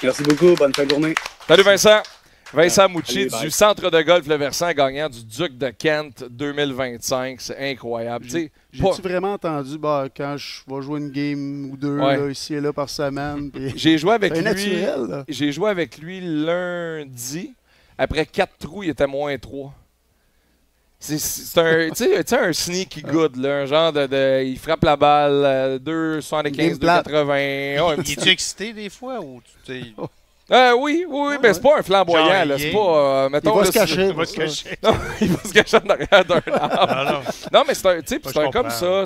merci beaucoup. Bonne fin de journée. Salut Vincent. Vincent Mouchi Salut, du Centre de golf Le Versant, gagnant du Duc de Kent 2025. C'est incroyable. J'ai-tu vraiment entendu quand je vais jouer une game ou deux là, ici et là par semaine? J'ai joué avec lui. Naturel, j'ai joué avec lui lundi. Après 4 trous, il était moins 3. C'est un sneaky good, là, un genre il frappe la balle 2,75, 2,80. Il est excité des fois ou oui, mais c'est pas un flamboyant. Là, c'est pas, mettons, il va se cacher. Non, il va se cacher en arrière d'un arbre. Non, mais c'est un comme ça.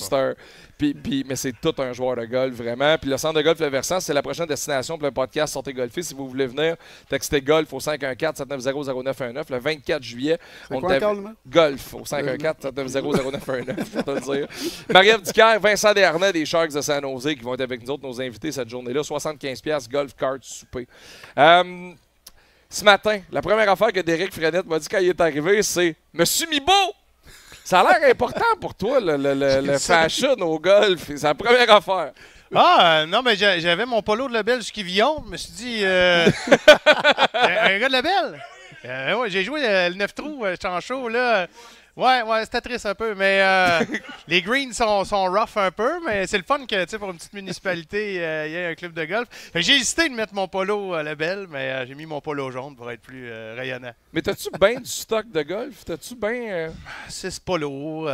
Mais c'est tout un joueur de golf, vraiment. Puis le Centre de golf Le Versant, c'est la prochaine destination pour le podcast Sortez golfer. Si vous voulez venir, textez golf au 514-790-0919 le 24 juillet. C'est quoi encore le nom? Golf au 514-790-0919, pour te le dire. Marie-Ève Dicker, Vincent Desharnais des Sharks de San Jose qui vont être avec nous autres, nos invités cette journée-là. 75$, golf, carte, souper. Ce matin, la première affaire que Derek Frenette m'a dit quand il est arrivé, c'est « Monsieur Mibo! » Ça a l'air important pour toi, le fashion au golf. C'est la première affaire. Non, mais j'avais mon polo de Lebel jusqu'à Villon. Je me suis dit, un gars de Lebel? Ouais, j'ai joué le 9 trous, Chanchot, là. Ouais, c'était triste un peu, mais les greens sont rough un peu, mais c'est le fun que, pour une petite municipalité, il y ait un club de golf. J'ai hésité de mettre mon polo à Lebel, mais j'ai mis mon polo jaune pour être plus rayonnant. Mais t'as-tu bien du stock de golf? T'as-tu bien... 6 polos,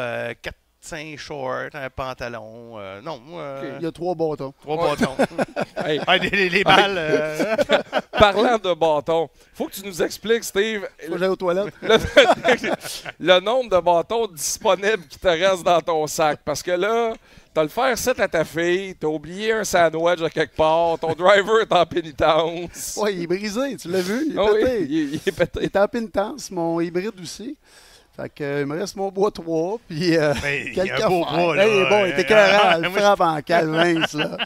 4-5 shorts, un pantalon. Non, il y a 3 bâtons. 3 bâtons. Hey. Les balles. Parlant de bâtons, faut que tu nous expliques, Steve. Faut que j'aille aux toilettes. Le nombre de bâtons disponibles qui te restent dans ton sac. Parce que là, t'as le faire 7 à ta fille, t'as oublié un sandwich à quelque part, ton driver est en pénitence. Oui, il est brisé, tu l'as vu, il est Oui, pété. il est pété. Il est en pénitence, mon hybride aussi. Fait que, il me reste mon bois 3, puis quelques affaires. Bois, là, il est bon, il est écœurant, il frappe en calvin, là.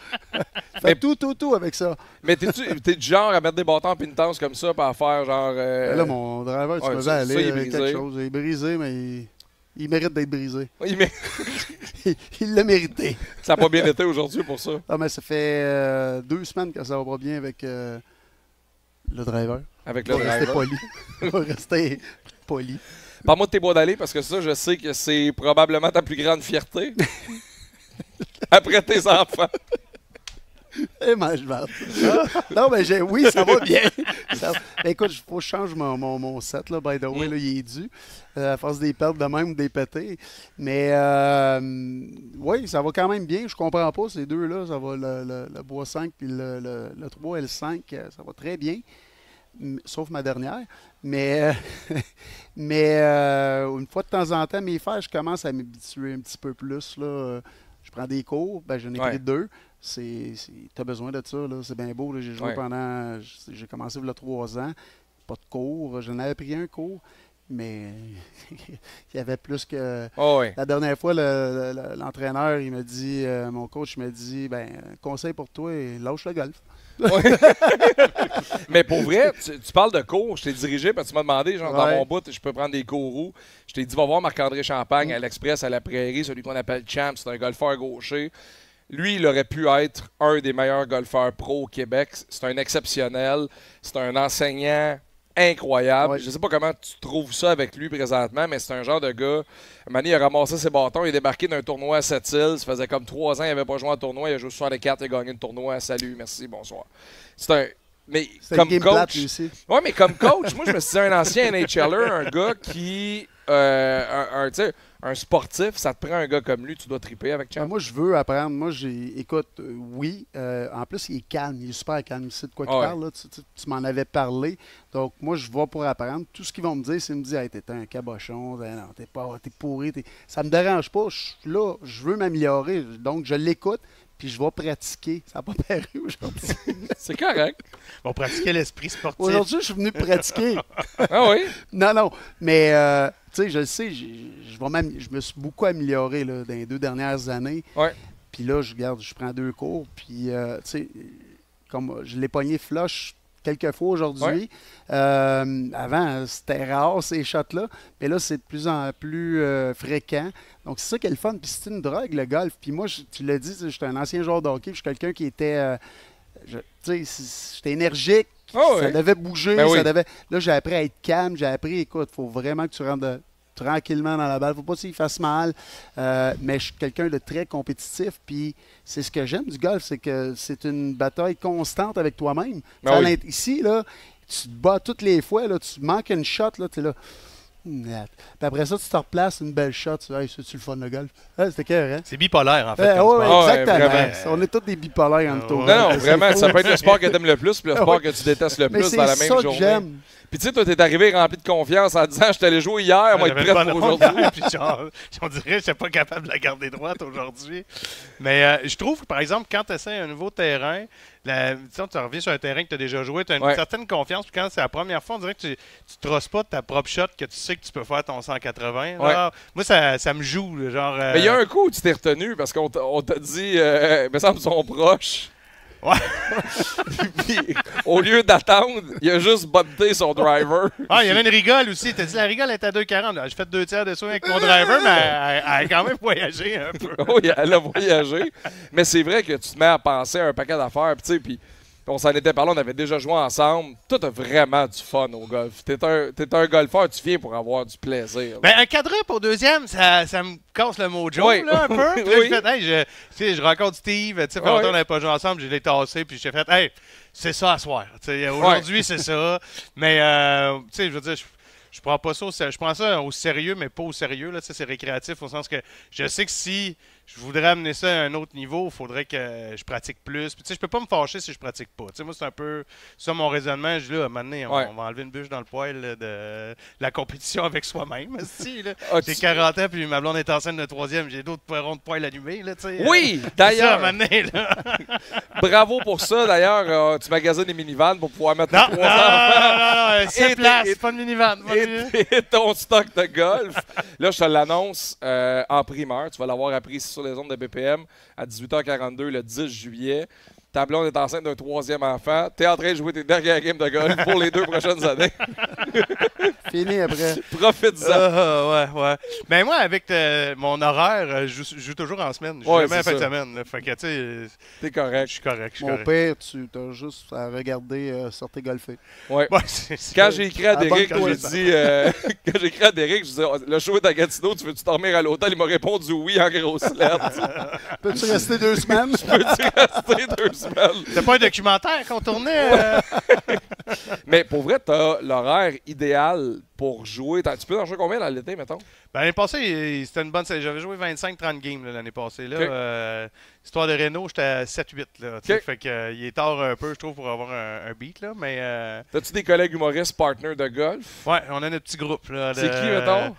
Fait tout avec ça. Mais t'es du genre à mettre des bâtons en pénitence comme ça, pour à faire genre... Là, mon driver, tu faisais aller ça, il est avec brisé. quelque chose. Il est brisé, mais il mérite d'être brisé. Oui, mais Il l'a mérité. ça n'a pas bien été aujourd'hui pour ça. Ah, mais ça fait 2 semaines que ça va pas bien avec le driver. Avec le On va rester driver. poli. On va rester poli. Parle-moi de tes bois d'aller, parce que ça, je sais que c'est probablement ta plus grande fierté. Après tes enfants. Et moi, je vais. Non, mais oui, ça va bien. Écoute, il faut que je change mon set, là, by the way. Là, il est dû. À force des pertes de même ou des pétés. Mais oui, ça va quand même bien. Je comprends pas ces deux-là. Ça va le bois 5 puis le 3 et le 5. Ça va très bien. Sauf ma dernière. Mais une fois de temps en temps, mes fers, je commence à m'habituer un petit peu plus. Là. Je prends des cours. J'en ai pris 2. Tu as besoin de ça. C'est bien beau. Là. J'ai joué pendant... J'ai commencé il y a 3 ans. Pas de cours. J'en avais pris un cours. Mais il y avait plus que... La dernière fois, l'entraîneur, il m'a dit... mon coach m'a dit, conseil pour toi, lâche le golf. Mais pour vrai, tu parles de cours. Je t'ai dirigé parce que tu m'as demandé, genre, dans mon bout, je peux prendre des cours où. Je t'ai dit, va voir Marc-André Champagne à l'Express, à la Prairie, celui qu'on appelle Champ. C'est un golfeur gaucher. lui, il aurait pu être un des meilleurs golfeurs pro au Québec. C'est un exceptionnel. C'est un enseignant incroyable. Ouais. Je sais pas comment tu trouves ça avec lui présentement, mais c'est un genre de gars. Un moment donné, il a ramassé ses bâtons, il est débarqué d'un tournoi à Sept-Îles. Ça faisait comme 3 ans, il n'avait pas joué en tournoi. Il a joué 64, il a gagné le tournoi. Salut, merci, bonsoir. C'est un. Mais C'est comme une game plate, coach. lui aussi. Ouais, mais comme coach, moi, je me suis dit, un ancien NHLer, un gars qui. Tu sais, un sportif, ça te prend un gars comme lui, tu dois triper avec Champ. Moi, je veux apprendre. Moi, écoute, oui. En plus, il est calme. Il est super calme. Il sait de quoi il parle. Là. Tu m'en avais parlé. Donc, moi, je vais pour apprendre. Tout ce qu'ils vont me dire, c'est me dire, hey, t'es un cabochon. Non, t'es pourri. Ça me dérange pas. Je suis là. Je veux m'améliorer. Donc, je l'écoute. Puis je vais pratiquer. Ça n'a pas paru aujourd'hui. C'est correct. On pratiquait l'esprit sportif. Aujourd'hui, je suis venu pratiquer. Ah oui? Non. Mais, tu sais, je le sais, je me suis beaucoup amélioré là, dans les 2 dernières années. Ouais. Puis là, je prends 2 cours. Puis, tu sais, comme je l'ai pogné flush quelques fois aujourd'hui. Avant, c'était rare ces shots-là. Mais là, c'est de plus en plus fréquent. Donc, c'est ça qui est le fun. Puis c'est une drogue, le golf. Puis moi, tu l'as dit, j'étais un ancien joueur de hockey. Je suis quelqu'un qui était... tu sais, j'étais énergique. Ça devait bouger. Ben oui. Là, j'ai appris à être calme. J'ai appris, écoute, il faut vraiment que tu rentres tranquillement dans la balle. Il ne faut pas qu'il fasse mal. Mais je suis quelqu'un de très compétitif. Puis c'est ce que j'aime du golf, c'est que c'est une bataille constante avec toi-même. Ben oui. Ici, là, tu te bats toutes les fois. Là, tu manques une shot. Là, tu es là. Puis après ça, tu te replaces une belle shot. Tu dis, hey, c'est-tu le fun, le golf? C'était cœur, hein? C'est bipolaire, en fait. Oui, exactement. vraiment. On est tous des bipolaires en tout. Non, vraiment, ça peut être le sport que tu aimes le plus puis le sport que tu détestes le Mais plus c'est dans la ça même que journée. j'aime. Puis tu sais, toi, t'es arrivé rempli de confiance en disant « Je t'allais jouer hier, moi, être prêt pour aujourd'hui. » Puis on dirait que je n'étais pas capable de la garder droite aujourd'hui. Mais je trouve que, par exemple, quand tu essaies un nouveau terrain, disons, tu reviens sur un terrain que tu as déjà joué, tu as une certaine confiance. Puis quand c'est la première fois, on dirait que tu ne trosses pas de ta propre shot, que tu sais que tu peux faire ton 180. Genre, moi, ça me joue. Genre, Mais il y a un coup où tu t'es retenu parce qu'on t'a dit « Il me semble qu'ils sont proches. » Ouais. Puis, au lieu d'attendre, il a juste botté son driver. Ah, il y avait une rigole aussi. Tu as dit la rigole est à 2,40. J'ai fait 2 tiers de swing avec mon driver, mais elle a quand même voyagé un peu. Oui, elle a voyagé. Mais c'est vrai que tu te mets à penser à un paquet d'affaires. Puis on s'en était parlé, on avait déjà joué ensemble. Toi, t'as vraiment du fun au golf. T'es un golfeur, tu viens pour avoir du plaisir. Ben, un cadré pour deuxième, ça me casse le mojo là, un peu. Puis là, j'ai fait, hey, je rencontre Steve. Tu sais, longtemps on n'avait pas joué ensemble, je l'ai tassé, puis j'ai fait, hey, c'est ça à soir. Aujourd'hui, c'est ça. Mais, tu sais, je veux dire, je prends pas ça je prends ça au sérieux, mais pas au sérieux. Là, c'est récréatif au sens que je sais que si je voudrais amener ça à un autre niveau, il faudrait que je pratique plus. Puis, je peux pas me fâcher si je pratique pas. Moi, c'est un peu ça mon raisonnement. Je dis là, à un moment donné, on va enlever une bûche dans le poêle là, de la compétition avec soi-même. J'ai 40 ans, puis ma blonde est enceinte de 3e. J'ai d'autres poirons de poêle allumés. Là, oui, d'ailleurs. Bravo pour ça. D'ailleurs, tu magasines des minivans pour pouvoir mettre non, 3 enfants. Non, 7 places, pas de minivan. Et ton stock de golf. Là, je te l'annonce en primeur. Tu vas l'avoir appris ici sur les ondes de BPM à 18h42 le 10 juillet. Ta blonde est enceinte d'un 3e enfant. Tu es en train de jouer tes dernières games de golf pour les 2 prochaines années. Fini après. Profites-en. Ouais. Mais moi, avec mon horaire, je joue toujours en semaine. Je joue jamais en fin de semaine. Là. Fait que, tu sais, t'es correct. Je suis correct. Mon père, tu as juste à regarder sortir golfer. Ouais. Quand j'ai écrit à Derek, quand j'ai écrit à Derek, je disais, le show est à Gatineau, tu veux-tu dormir à l'hôtel? Il m'a répondu oui en grosses lettres. Peux-tu rester 2 semaines? Peux-tu rester 2 semaines? C'était pas un documentaire qu'on tournait? Mais pour vrai, t'as l'horaire idéal pour jouer. Tu peux en jouer combien dans l'été, mettons? Ben, l'année passée, c'était une bonne série. J'avais joué 25-30 games l'année passée. Là, histoire de Renault, j'étais à 7-8. Fait que, il est tard un peu, je trouve, pour avoir un beat. Là, mais, t'as-tu des collègues humoristes, partners de golf? Ouais, on a notre petit groupe. C'est qui, mettons?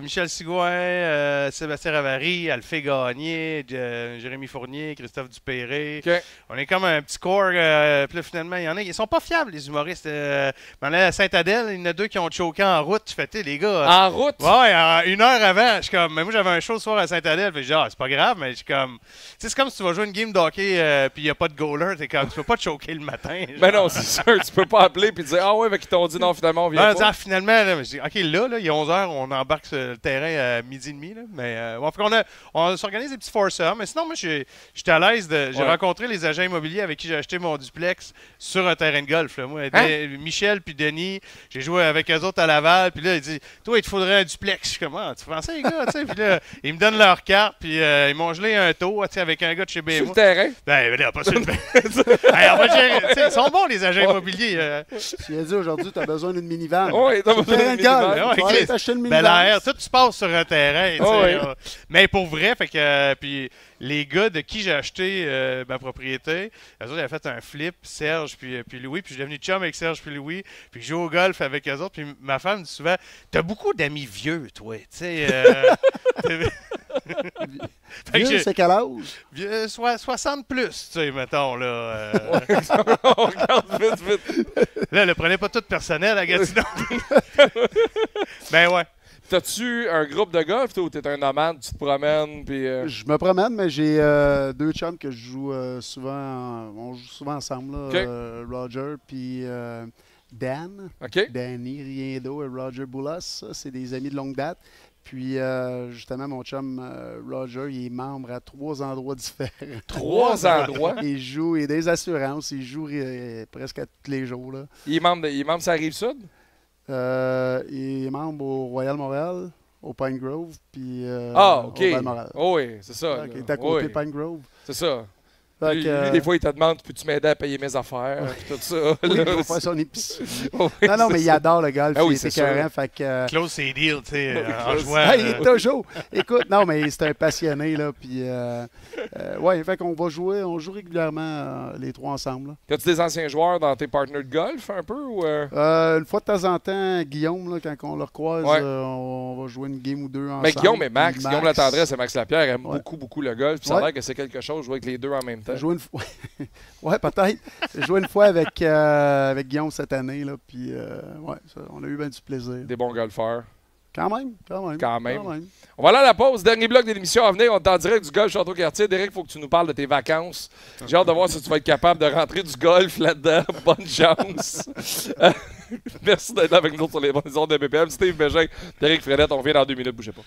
Michel Sigouin, Sébastien Ravary, Alphée Gagné, Jérémy Fournier, Christophe Dupéré. On est comme un petit corps. Puis là, finalement, il y en a. Ils sont pas fiables, les humoristes. À Saint-Adèle, il y en a 2 qui ont choqué en route. Tu fais, les gars. En route? Ouais, 1 heure avant. Je suis comme. Mais moi, j'avais un show ce soir à Saint-Adèle. Puis je dis, c'est pas grave, mais je suis comme. C'est comme si tu vas jouer une game de hockey puis il n'y a pas de goaler. Tu peux pas te choquer le matin. Ben non, c'est sûr. Tu peux pas appeler puis dire « Ah ouais, mais qu'ils t'ont dit non, finalement, on vient pas. » Finalement, là, je dis, OK, là, il est 11h, on embarque sur le terrain à midi et demi. Là, mais on s'organise des petits foursomes. Mais sinon, moi, j'étais à l'aise. J'ai rencontré les agents immobiliers avec qui j'ai acheté mon duplex sur un terrain de golf. Là. Moi, Michel puis Denis, j'ai joué avec eux autres à Laval. Puis là, il dit, toi, il te faudrait un duplex. Je suis comme, tu pensais, les gars? Puis là, ils me donnent leur carte. Puis ils m'ont gelé un tour avec un gars de chez BMO. Sur le terrain? Ben, là, pas sur le terrain. Ils sont bons, les agents immobiliers. Tu as dit aujourd'hui, tu as besoin d'une minivan. Oui, t'as besoin d'une minivan. Tu vas aller t'acheter une minivan. Ben, l'air, tout se passe sur un terrain. Mais pour vrai, fait que puis les gars de qui j'ai acheté ma propriété, eux autres, ils avaient fait un flip, Serge puis Louis, puis je suis devenu chum avec Serge puis Louis, puis je joue au golf avec eux autres, puis ma femme dit souvent, t'as beaucoup d'amis vieux, toi, tu sais. Vieux, c'est quel âge? Vieux, 60 plus, tu sais, mettons, là. On regarde vite. Là, le prenez pas tout personnel à Gatineau. Ben ouais. T'as-tu un groupe de golf, toi, ou t'es un nomade, tu te promènes, puis... Je me promène, mais j'ai deux chums que je joue souvent. On joue souvent ensemble, là. Okay. Roger puis Dan. OK. Danny Riendo et Roger Boulas. Ça, c'est des amis de longue date. Puis, justement, mon chum Roger, il est membre à 3 endroits différents. 3 endroits? Il joue, il a des assurances, il joue presque à tous les jours. Là. Il est membre de sa Rive-Sud? Il est membre au Royal Montréal, au Pine Grove, puis OK. au Val-Montréal. Oh oui, c'est ça. Il est à côté de Pine Grove. C'est ça. Lui, Que, des fois, il te demande, peux-tu m'aider à payer mes affaires, tout ça. Oui, il va faire son épicerie. Non, mais il adore le golf. Ah oui, c'est écœurant. Fait que, Close ses deals, tu sais, en jouant. Ah, il est toujours. Écoute, non, mais c'est un passionné, là. Puis, ouais, fait qu'on va jouer, on joue régulièrement les trois ensemble. As-tu des anciens joueurs dans tes partenaires de golf, un peu? Ou une fois de temps en temps, Guillaume, là, quand on le recroise, on va jouer une game ou deux ensemble. Mais Guillaume et Max, Guillaume Latendresse et Max Lapierre aiment beaucoup le golf. Puis ça a l'air que c'est quelque chose, jouer avec les deux en même temps. Jouer une fois. Ouais, peut-être. J'ai joué une fois avec Guillaume cette année, là. Puis, ouais, ça, on a eu bien du plaisir. Des bons golfeurs. Quand même. On va aller à la pause. Dernier bloc de l'émission à venir. On est en direct du golf Château-Cartier. Derek, il faut que tu nous parles de tes vacances. J'ai hâte de voir si tu vas être capable de rentrer du golf là-dedans. Bonne chance. Merci d'être là avec nous sur les bonnes ondes de BPM. Steve Bégin, Derek Fredette, on revient dans 2 minutes. Bougez pas.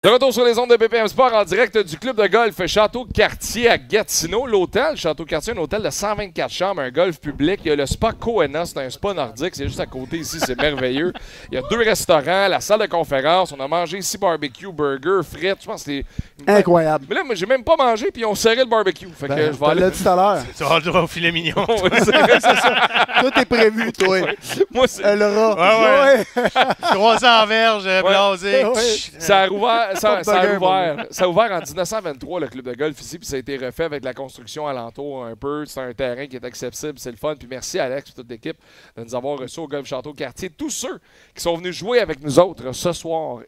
De retour sur les ondes de BPM Sport en direct du club de golf Château-Cartier à Gatineau. L'hôtel Château-Cartier, un hôtel de 124 chambres, un golf public. Il y a le spa Coena, c'est un spa nordique, c'est juste à côté ici, c'est merveilleux. Il y a 2 restaurants, la salle de conférence. On a mangé ici barbecue, burger, frites. Je pense que c'était Incroyable. Mais là, moi, j'ai même pas mangé, puis on serrait le barbecue. Fait que je vais aller. L'as dit tout à l'heure. Tu vas avoir le droit au filet mignon. C'est ça. Tout est prévu, toi. Moi, c'est. Le rat. Ouais. 300 verges, blasé. Ça a ouvert, ça a ouvert en 1923, le club de golf ici, puis ça a été refait avec la construction alentour un peu. C'est un terrain qui est accessible, c'est le fun. Puis merci Alex et toute l'équipe de nous avoir reçus au Golf Château-Cartier. Tous ceux qui sont venus jouer avec nous autres ce soir,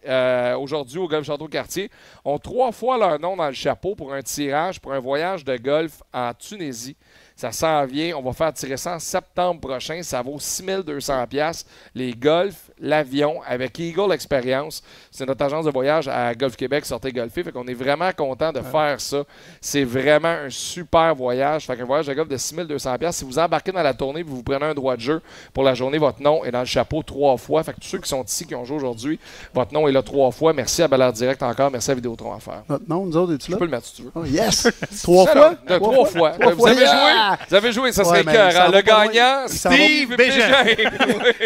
aujourd'hui au Golf Château-Cartier, ont 3 fois leur nom dans le chapeau pour un tirage, pour un voyage de golf en Tunisie. Ça s'en vient. On va faire tirer ça en septembre prochain. Ça vaut 6200 $. Les golfs, l'avion, avec Eagle Experience. C'est notre agence de voyage à Golf Québec, Sortez Golfer. Fait qu'on est vraiment content de faire ça. C'est vraiment un super voyage. Fait qu'un voyage de golf de 6200 $. Si vous embarquez dans la tournée, vous prenez un droit de jeu pour la journée, votre nom est dans le chapeau 3 fois. Fait que tous ceux qui sont ici, qui ont joué aujourd'hui, votre nom est là 3 fois. Merci à Ballard Direct encore. Merci à Vidéotron à faire. Notre nom, nous autres, es-tu là? Je peux le mettre si tu veux. Oh, yes! 3 fois? 3 fois. Vous avez joué? Vous avez joué, ça serait mais cœur. Le gagnant, Il s'en va- Steve Bégin.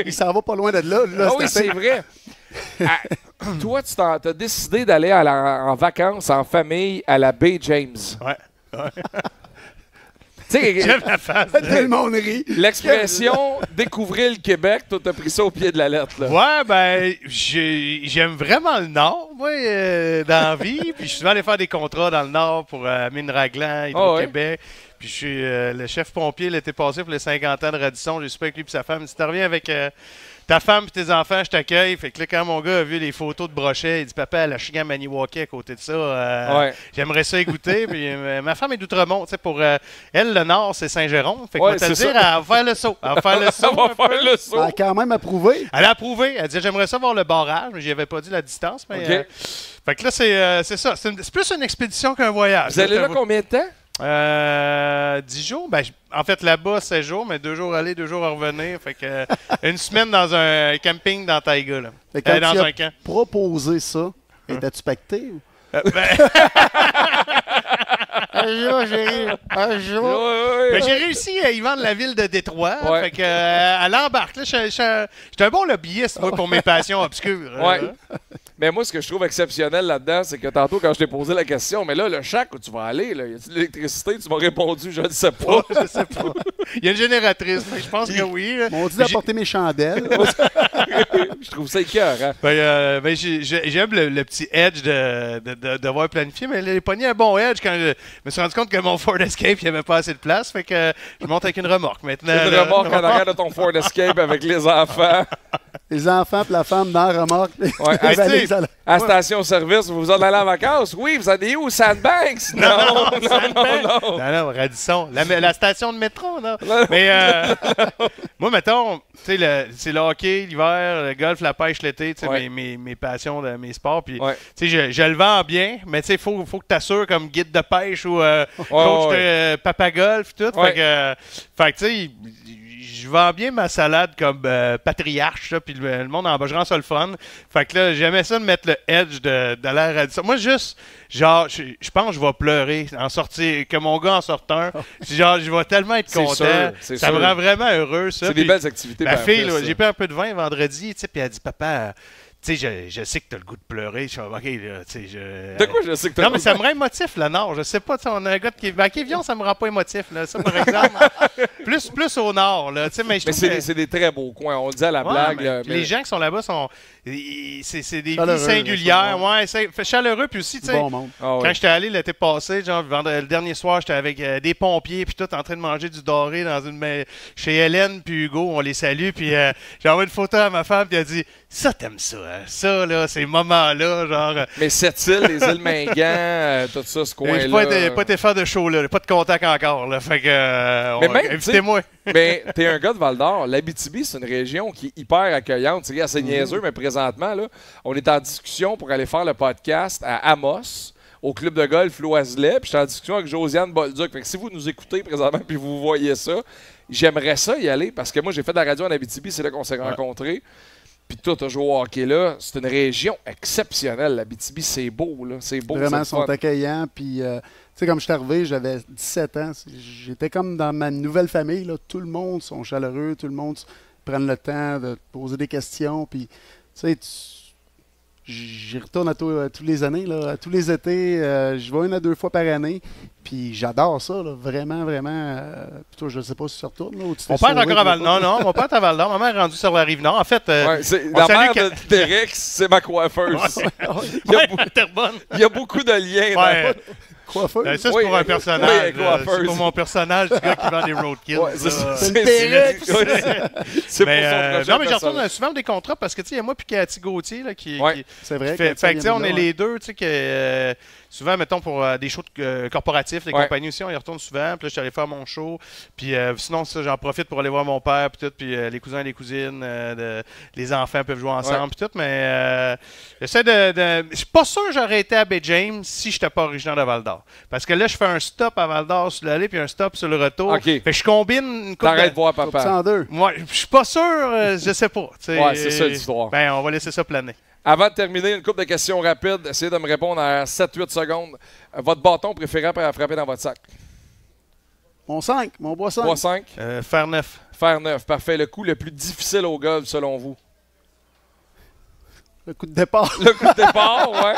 Il s'en va pas loin de là. Ah oui, c'est vrai. Toi, tu as décidé d'aller en vacances en famille à la Baie James. Ouais. Tu sais, J'aime la face. Tout le monde rit. l'expression « découvrir le Québec », toi, t'as pris ça au pied de la lettre. Là. Ouais, ben, j'aime vraiment le Nord, moi, dans la vie. Puis je suis allé faire des contrats dans le Nord pour Mine Raglan, Hydro-Québec. Puis je suis le chef pompier l'été passé pour les 50 ans de Radisson. J'ai super avec lui et sa femme. Si tu reviens avec ta femme et tes enfants, je t'accueille. Fait que là, quand mon gars a vu les photos de Brochet, il dit « Papa, la Chigan Maniwaki à côté de ça, j'aimerais ça y goûter. » Puis ma femme est d'Outremont. Tu sais, pour elle, le Nord, c'est Saint-Jérôme. Fait que Ouais, je vais te c'est dire, elle va faire le saut. Elle va faire le saut. On va un peu. faire le saut. Elle a quand même approuvé. Elle a approuvé. Elle dit j'aimerais ça voir le barrage, mais j'y avais pas dit la distance. Mais, OK. fait que là, c'est ça. C'est plus une expédition qu'un voyage. Vous allez là combien de temps? 10 jours. Ben, en fait, là-bas, 16 jours, mais 2 jours aller, 2 jours à revenir. Fait que une semaine dans un camping dans Taïga. Là. Fait que quand Dans tu un as camp. proposé ça, étais-tu pacté? Ben, Un jour, ben, j'ai réussi à y vendre la ville de Détroit. Ouais. Fait que, elle embarque. Là, j'étais un bon lobbyiste, moi, pour mes passions obscures. Ouais. Mais moi, ce que je trouve exceptionnel là-dedans, c'est que tantôt, quand je t'ai posé la question, mais là, le shack où tu vas aller, là, y a-t-il de l'électricité? Tu m'as répondu, je ne sais pas. Je sais pas. Il y a une génératrice. Fait que je pense que oui. Là. Ils m'ont dit d'apporter mes chandelles. Je trouve ça écœurant. Ben, j'aime le petit edge de devoir planifier, mais il a pogné un bon edge quand je me suis rendu compte que mon Ford Escape, il n'y avait pas assez de place. Fait que je monte avec une remorque maintenant. Une remorque en arrière de ton Ford Escape avec les enfants. Les enfants et la femme dans la remorque. Ouais, Les hey, valises à la- À station-service, vous en allez en vacances? Oui, vous allez où? Sandbanks? Non. Non, Radisson. La station de métro, non. Mais moi, mettons, tu sais, c'est le hockey l'hiver, le golf, la pêche l'été, tu sais, Ouais. mes passions, mes sports. Puis, Ouais. tu sais, je le vends bien, mais tu sais, il faut que tu assures comme guide de pêche ou coach de papa golf, tout. Ouais. Fait que tu sais, je vends bien ma salade comme patriarche, là, puis le monde en bas, je rends ça le fun. Fait que là, j'aimais ça de mettre le edge de l'air Radisson. Moi, juste, genre, je pense que je vais pleurer en sortir, que mon gars en sorte un. Genre, je vais tellement être C'est content. sûr, c'est ça sûr. me rend vraiment heureux, ça. C'est des Puis belles activités. ma par fille, après, là, ça. j'ai pris un peu de vin vendredi, tu sais, puis elle dit, papa, tu sais, je sais que t'as le goût de pleurer. Je suis OK, là, tu sais, De quoi je sais que t'as Non, mais ça me rend émotif, le Nord. Je sais pas, tu sais, on a un gars qui... Ben, Kévion, ça me rend pas émotif, là. Ça, par exemple. plus au Nord, là. Tu sais, mais je Mais trouve c'est des très beaux coins. On le dit à la Ouais, blague. mais là, puis mais- les gens qui sont là-bas sont... C'est des Chaleureux, vies singulières. là, Ouais, c'est chaleureux. Puis aussi, tu sais, Bon monde. Ah ouais. quand j'étais allé l'été passé, genre, le dernier soir, j'étais avec des pompiers, puis tout, en train de manger du doré dans chez Hélène, puis Hugo, on les salue, puis j'ai envoyé une photo à ma femme, puis elle a dit « Ça, t'aimes ça, hein? Ça, là, ces moments-là, genre... Mais cette île, les îles Mingan, tout ça, ce J'ai coin-là. pas été faire de show, là. Pas de contact encore, là. Fait que... Mais même, tu sais, invitez-moi. Mais t'es un gars de Val-d'Or. L'Abitibi, c'est une région qui est hyper accueillante. C'est assez niaiseux, mais présentement, là, on est en discussion pour aller faire le podcast à Amos, au club de golf Loiselet. Puis je suis en discussion avec Josiane Bolduc. Fait que si vous nous écoutez présentement puis vous voyez ça, j'aimerais ça y aller parce que moi, j'ai fait de la radio en Abitibi. C'est là qu'on s'est rencontrés. Puis toi, tu as joué au hockey là. C'est une région exceptionnelle. L'Abitibi, c'est beau. Là. C'est beau. Vraiment, ils c'est sont fun. accueillants. Puis, tu sais, comme je suis arrivé, j'avais 17 ans. J'étais comme dans ma nouvelle famille. Là. Tout le monde sont chaleureux. Tout le monde prend le temps de te poser des questions. Puis, tu sais, j'y retourne à tous les années, là, à tous les étés. Je vais 1 à 2 fois par année. Puis j'adore ça, là, vraiment, vraiment. Puis toi, je sais pas si tu retournes. Là, ou tu Mon t'es père est sauvé, encore à toi, Val. Non, mon père est à Val d'Or. Ma mère est rendue sur la Rive-Nord. En fait, Ouais, on la salue mère de Derek, c'est ma coiffeuse. Il y a ouais, Terrebonne. Il y a beaucoup de liens. Ouais. Coiffeur. Ça, c'est Oui, pour un oui, personnage. coiffeuse. C'est pour mon personnage du gars qui vend des roadkills. Ouais, c'est ça. là. C'est une perruque. C'est pour Mais, son prochain non, mais je personnage. retourne souvent des contrats parce que, tu sais, il y a moi puis Cathy Gauthier là, qui C'est vrai. fait, quand fait que, tu sais, on est là, les deux, tu sais, que souvent, mettons, pour des shows corporatifs, des Ouais. compagnies aussi, on y retourne souvent. Puis là, je suis allé faire mon show. Puis sinon, ça, j'en profite pour aller voir mon père, puis tout. Puis les cousins et les cousines, les enfants peuvent jouer ensemble, puis tout. Mais j'essaie de. Je suis pas sûr que j'aurais été à Bay James si je n'étais pas originaire de Val d'Or. Parce que là, je fais un stop à Val d'Or sur l'aller, puis un stop sur le retour. OK. Fait que je combine une couple T'arrêtes de de... voir Top papa. 102. Moi, je suis pas sûr, je sais pas. tu sais. Ouais, c'est ça l'histoire. Ben, on va laisser ça planer. Avant de terminer, une couple de questions rapides. Essayez de me répondre en 7-8 secondes. Votre bâton préféré à frapper dans votre sac? Mon 5, mon bois 5. Bois 5. Faire neuf. Fer 9. Parfait. Le coup le plus difficile au golf, selon vous? Le coup de départ. Le coup de départ, ouais.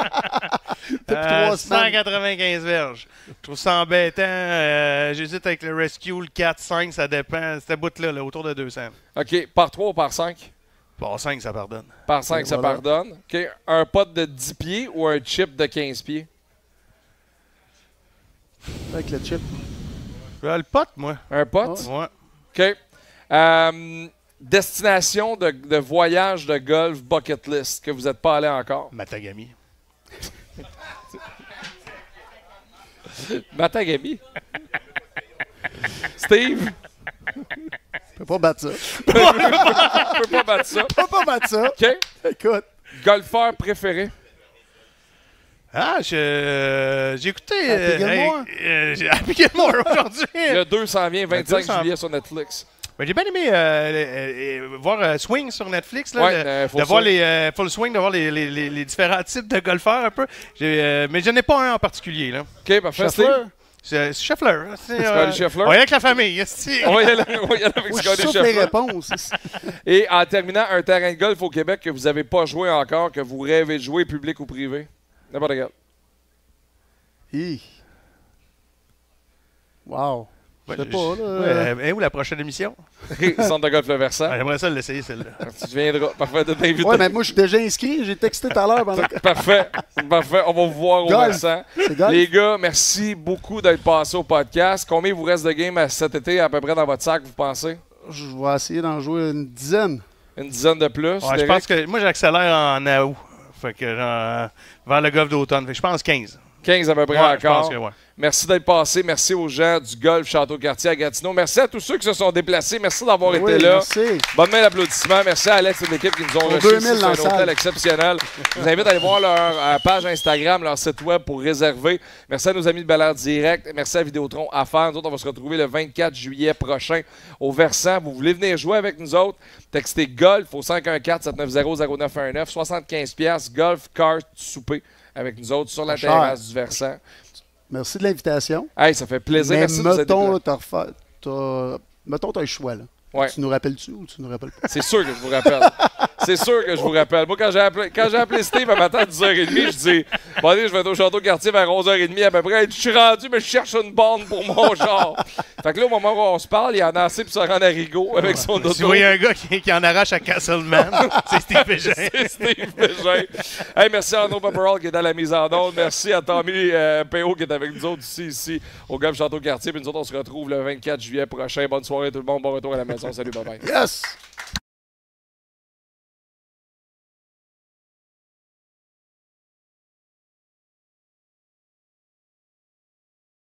Depuis 3 semaines. 195 verges. Je trouve ça embêtant. J'hésite avec le rescue, le 4, 5, ça dépend. Cette bout-là, là, autour de 200. OK. Par 3 ou par 5? Par 5, ça pardonne. Par 5, ça voilà. pardonne. OK. Un pot de 10 pieds ou un chip de 15 pieds? Avec le chip. Le pote, moi. Un pot? Ouais. OK. Destination de voyage de golf bucket list que vous n'êtes pas allé encore? Matagami. Matagami. Steve? Je peux pas battre ça. Tu peux pas battre ça. Je peux pas battre ça. OK. Écoute. Golfeur préféré? Ah, j'ai écouté... Happy Gilmore? J'ai Happy Gilmore aujourd'hui. Le 2 s'en vient, 25 200. juillet sur Netflix. Ben, j'ai bien aimé voir Swing sur Netflix, là, Ouais, Full de voir Swing. Full Swing, de voir les différents types de golfeurs un peu. Mais je n'ai pas un en particulier. Là. OK, parfait. Scheffler. Steve? C'est Scheffler. Scotty Scheffler? On va y aller avec la famille. esti. On va y aller avec Moi, je Scotty souffle les Scheffler. réponses. Et en terminant, un terrain de golf au Québec que vous n'avez pas joué encore, que vous rêvez de jouer, public ou privé? N'importe quel. Hi. Wow. Je sais Ouais, pas, là. Où la prochaine émission? Centre de golf Le Versant. Ah, j'aimerais ça l'essayer, celle-là. Tu viendras. Parfait de t'inviter. Ouais, mais moi, je suis déjà inscrit. J'ai texté tout à l'heure. Pendant... Parfait. Parfait. On va vous voir au Golf. Versant. C'est golf. Les gars, merci beaucoup d'être passés au podcast. Combien vous reste de games cet été à peu près dans votre sac, vous pensez? Je vais essayer d'en jouer une dizaine. Une dizaine de plus? Ouais, je Derek? pense que moi, j'accélère en août. Fait que, vers le golf d'automne. Fait que je pense 15. 15 à peu près Ouais, je encore. pense que ouais. Merci d'être passé. Merci aux gens du golf Château-Cartier à Gatineau. Merci à tous ceux qui se sont déplacés. Merci d'avoir été là. Merci. Bonne main d'applaudissements. Merci à Alex et l'équipe qui nous ont Pour reçus. 2000 C'est dans un la salle. hôtel exceptionnel. Je vous invite à aller voir leur page Instagram, leur site web pour réserver. Merci à nos amis de Bel Air Direct. Merci à Vidéotron à faire. Nous autres, on va se retrouver le 24 juillet prochain au Versant. Vous voulez venir jouer avec nous autres? Textez golf au 514-790-0919. 75$. Golf, carte, souper avec nous autres sur la Cher. terrasse du Versant. Merci de l'invitation. Hey, ça fait plaisir. Mais Merci de vous être mettons, déplacés. mettons, t'as le choix, là. Ouais. Tu nous rappelles-tu ou tu nous rappelles pas? C'est sûr que je vous rappelle. C'est sûr que je vous rappelle. Moi, quand j'ai appelé Steve un matin à 10h30, je dis bon, allez, je vais être au Château-Cartier vers 11h30 à peu près. Je suis rendu, mais je cherche une borne pour mon char. Fait que là, au moment où on se parle, il en a assez pour se rendre à Rigaud avec son auto. Si vous voyez un gars qui en arrache à Castleman, c'est Steve Bégin. C'est Steve Bégin. Hey, merci à Arnaud Pepperall qui est dans la mise en onde. Merci à Tommy P.O. qui est avec nous autres ici au Golf Château-Cartier. Puis nous autres, on se retrouve le 24 juillet prochain. Bonne soirée tout le monde. Bon retour à la maison. Salut, bye bye. Yes!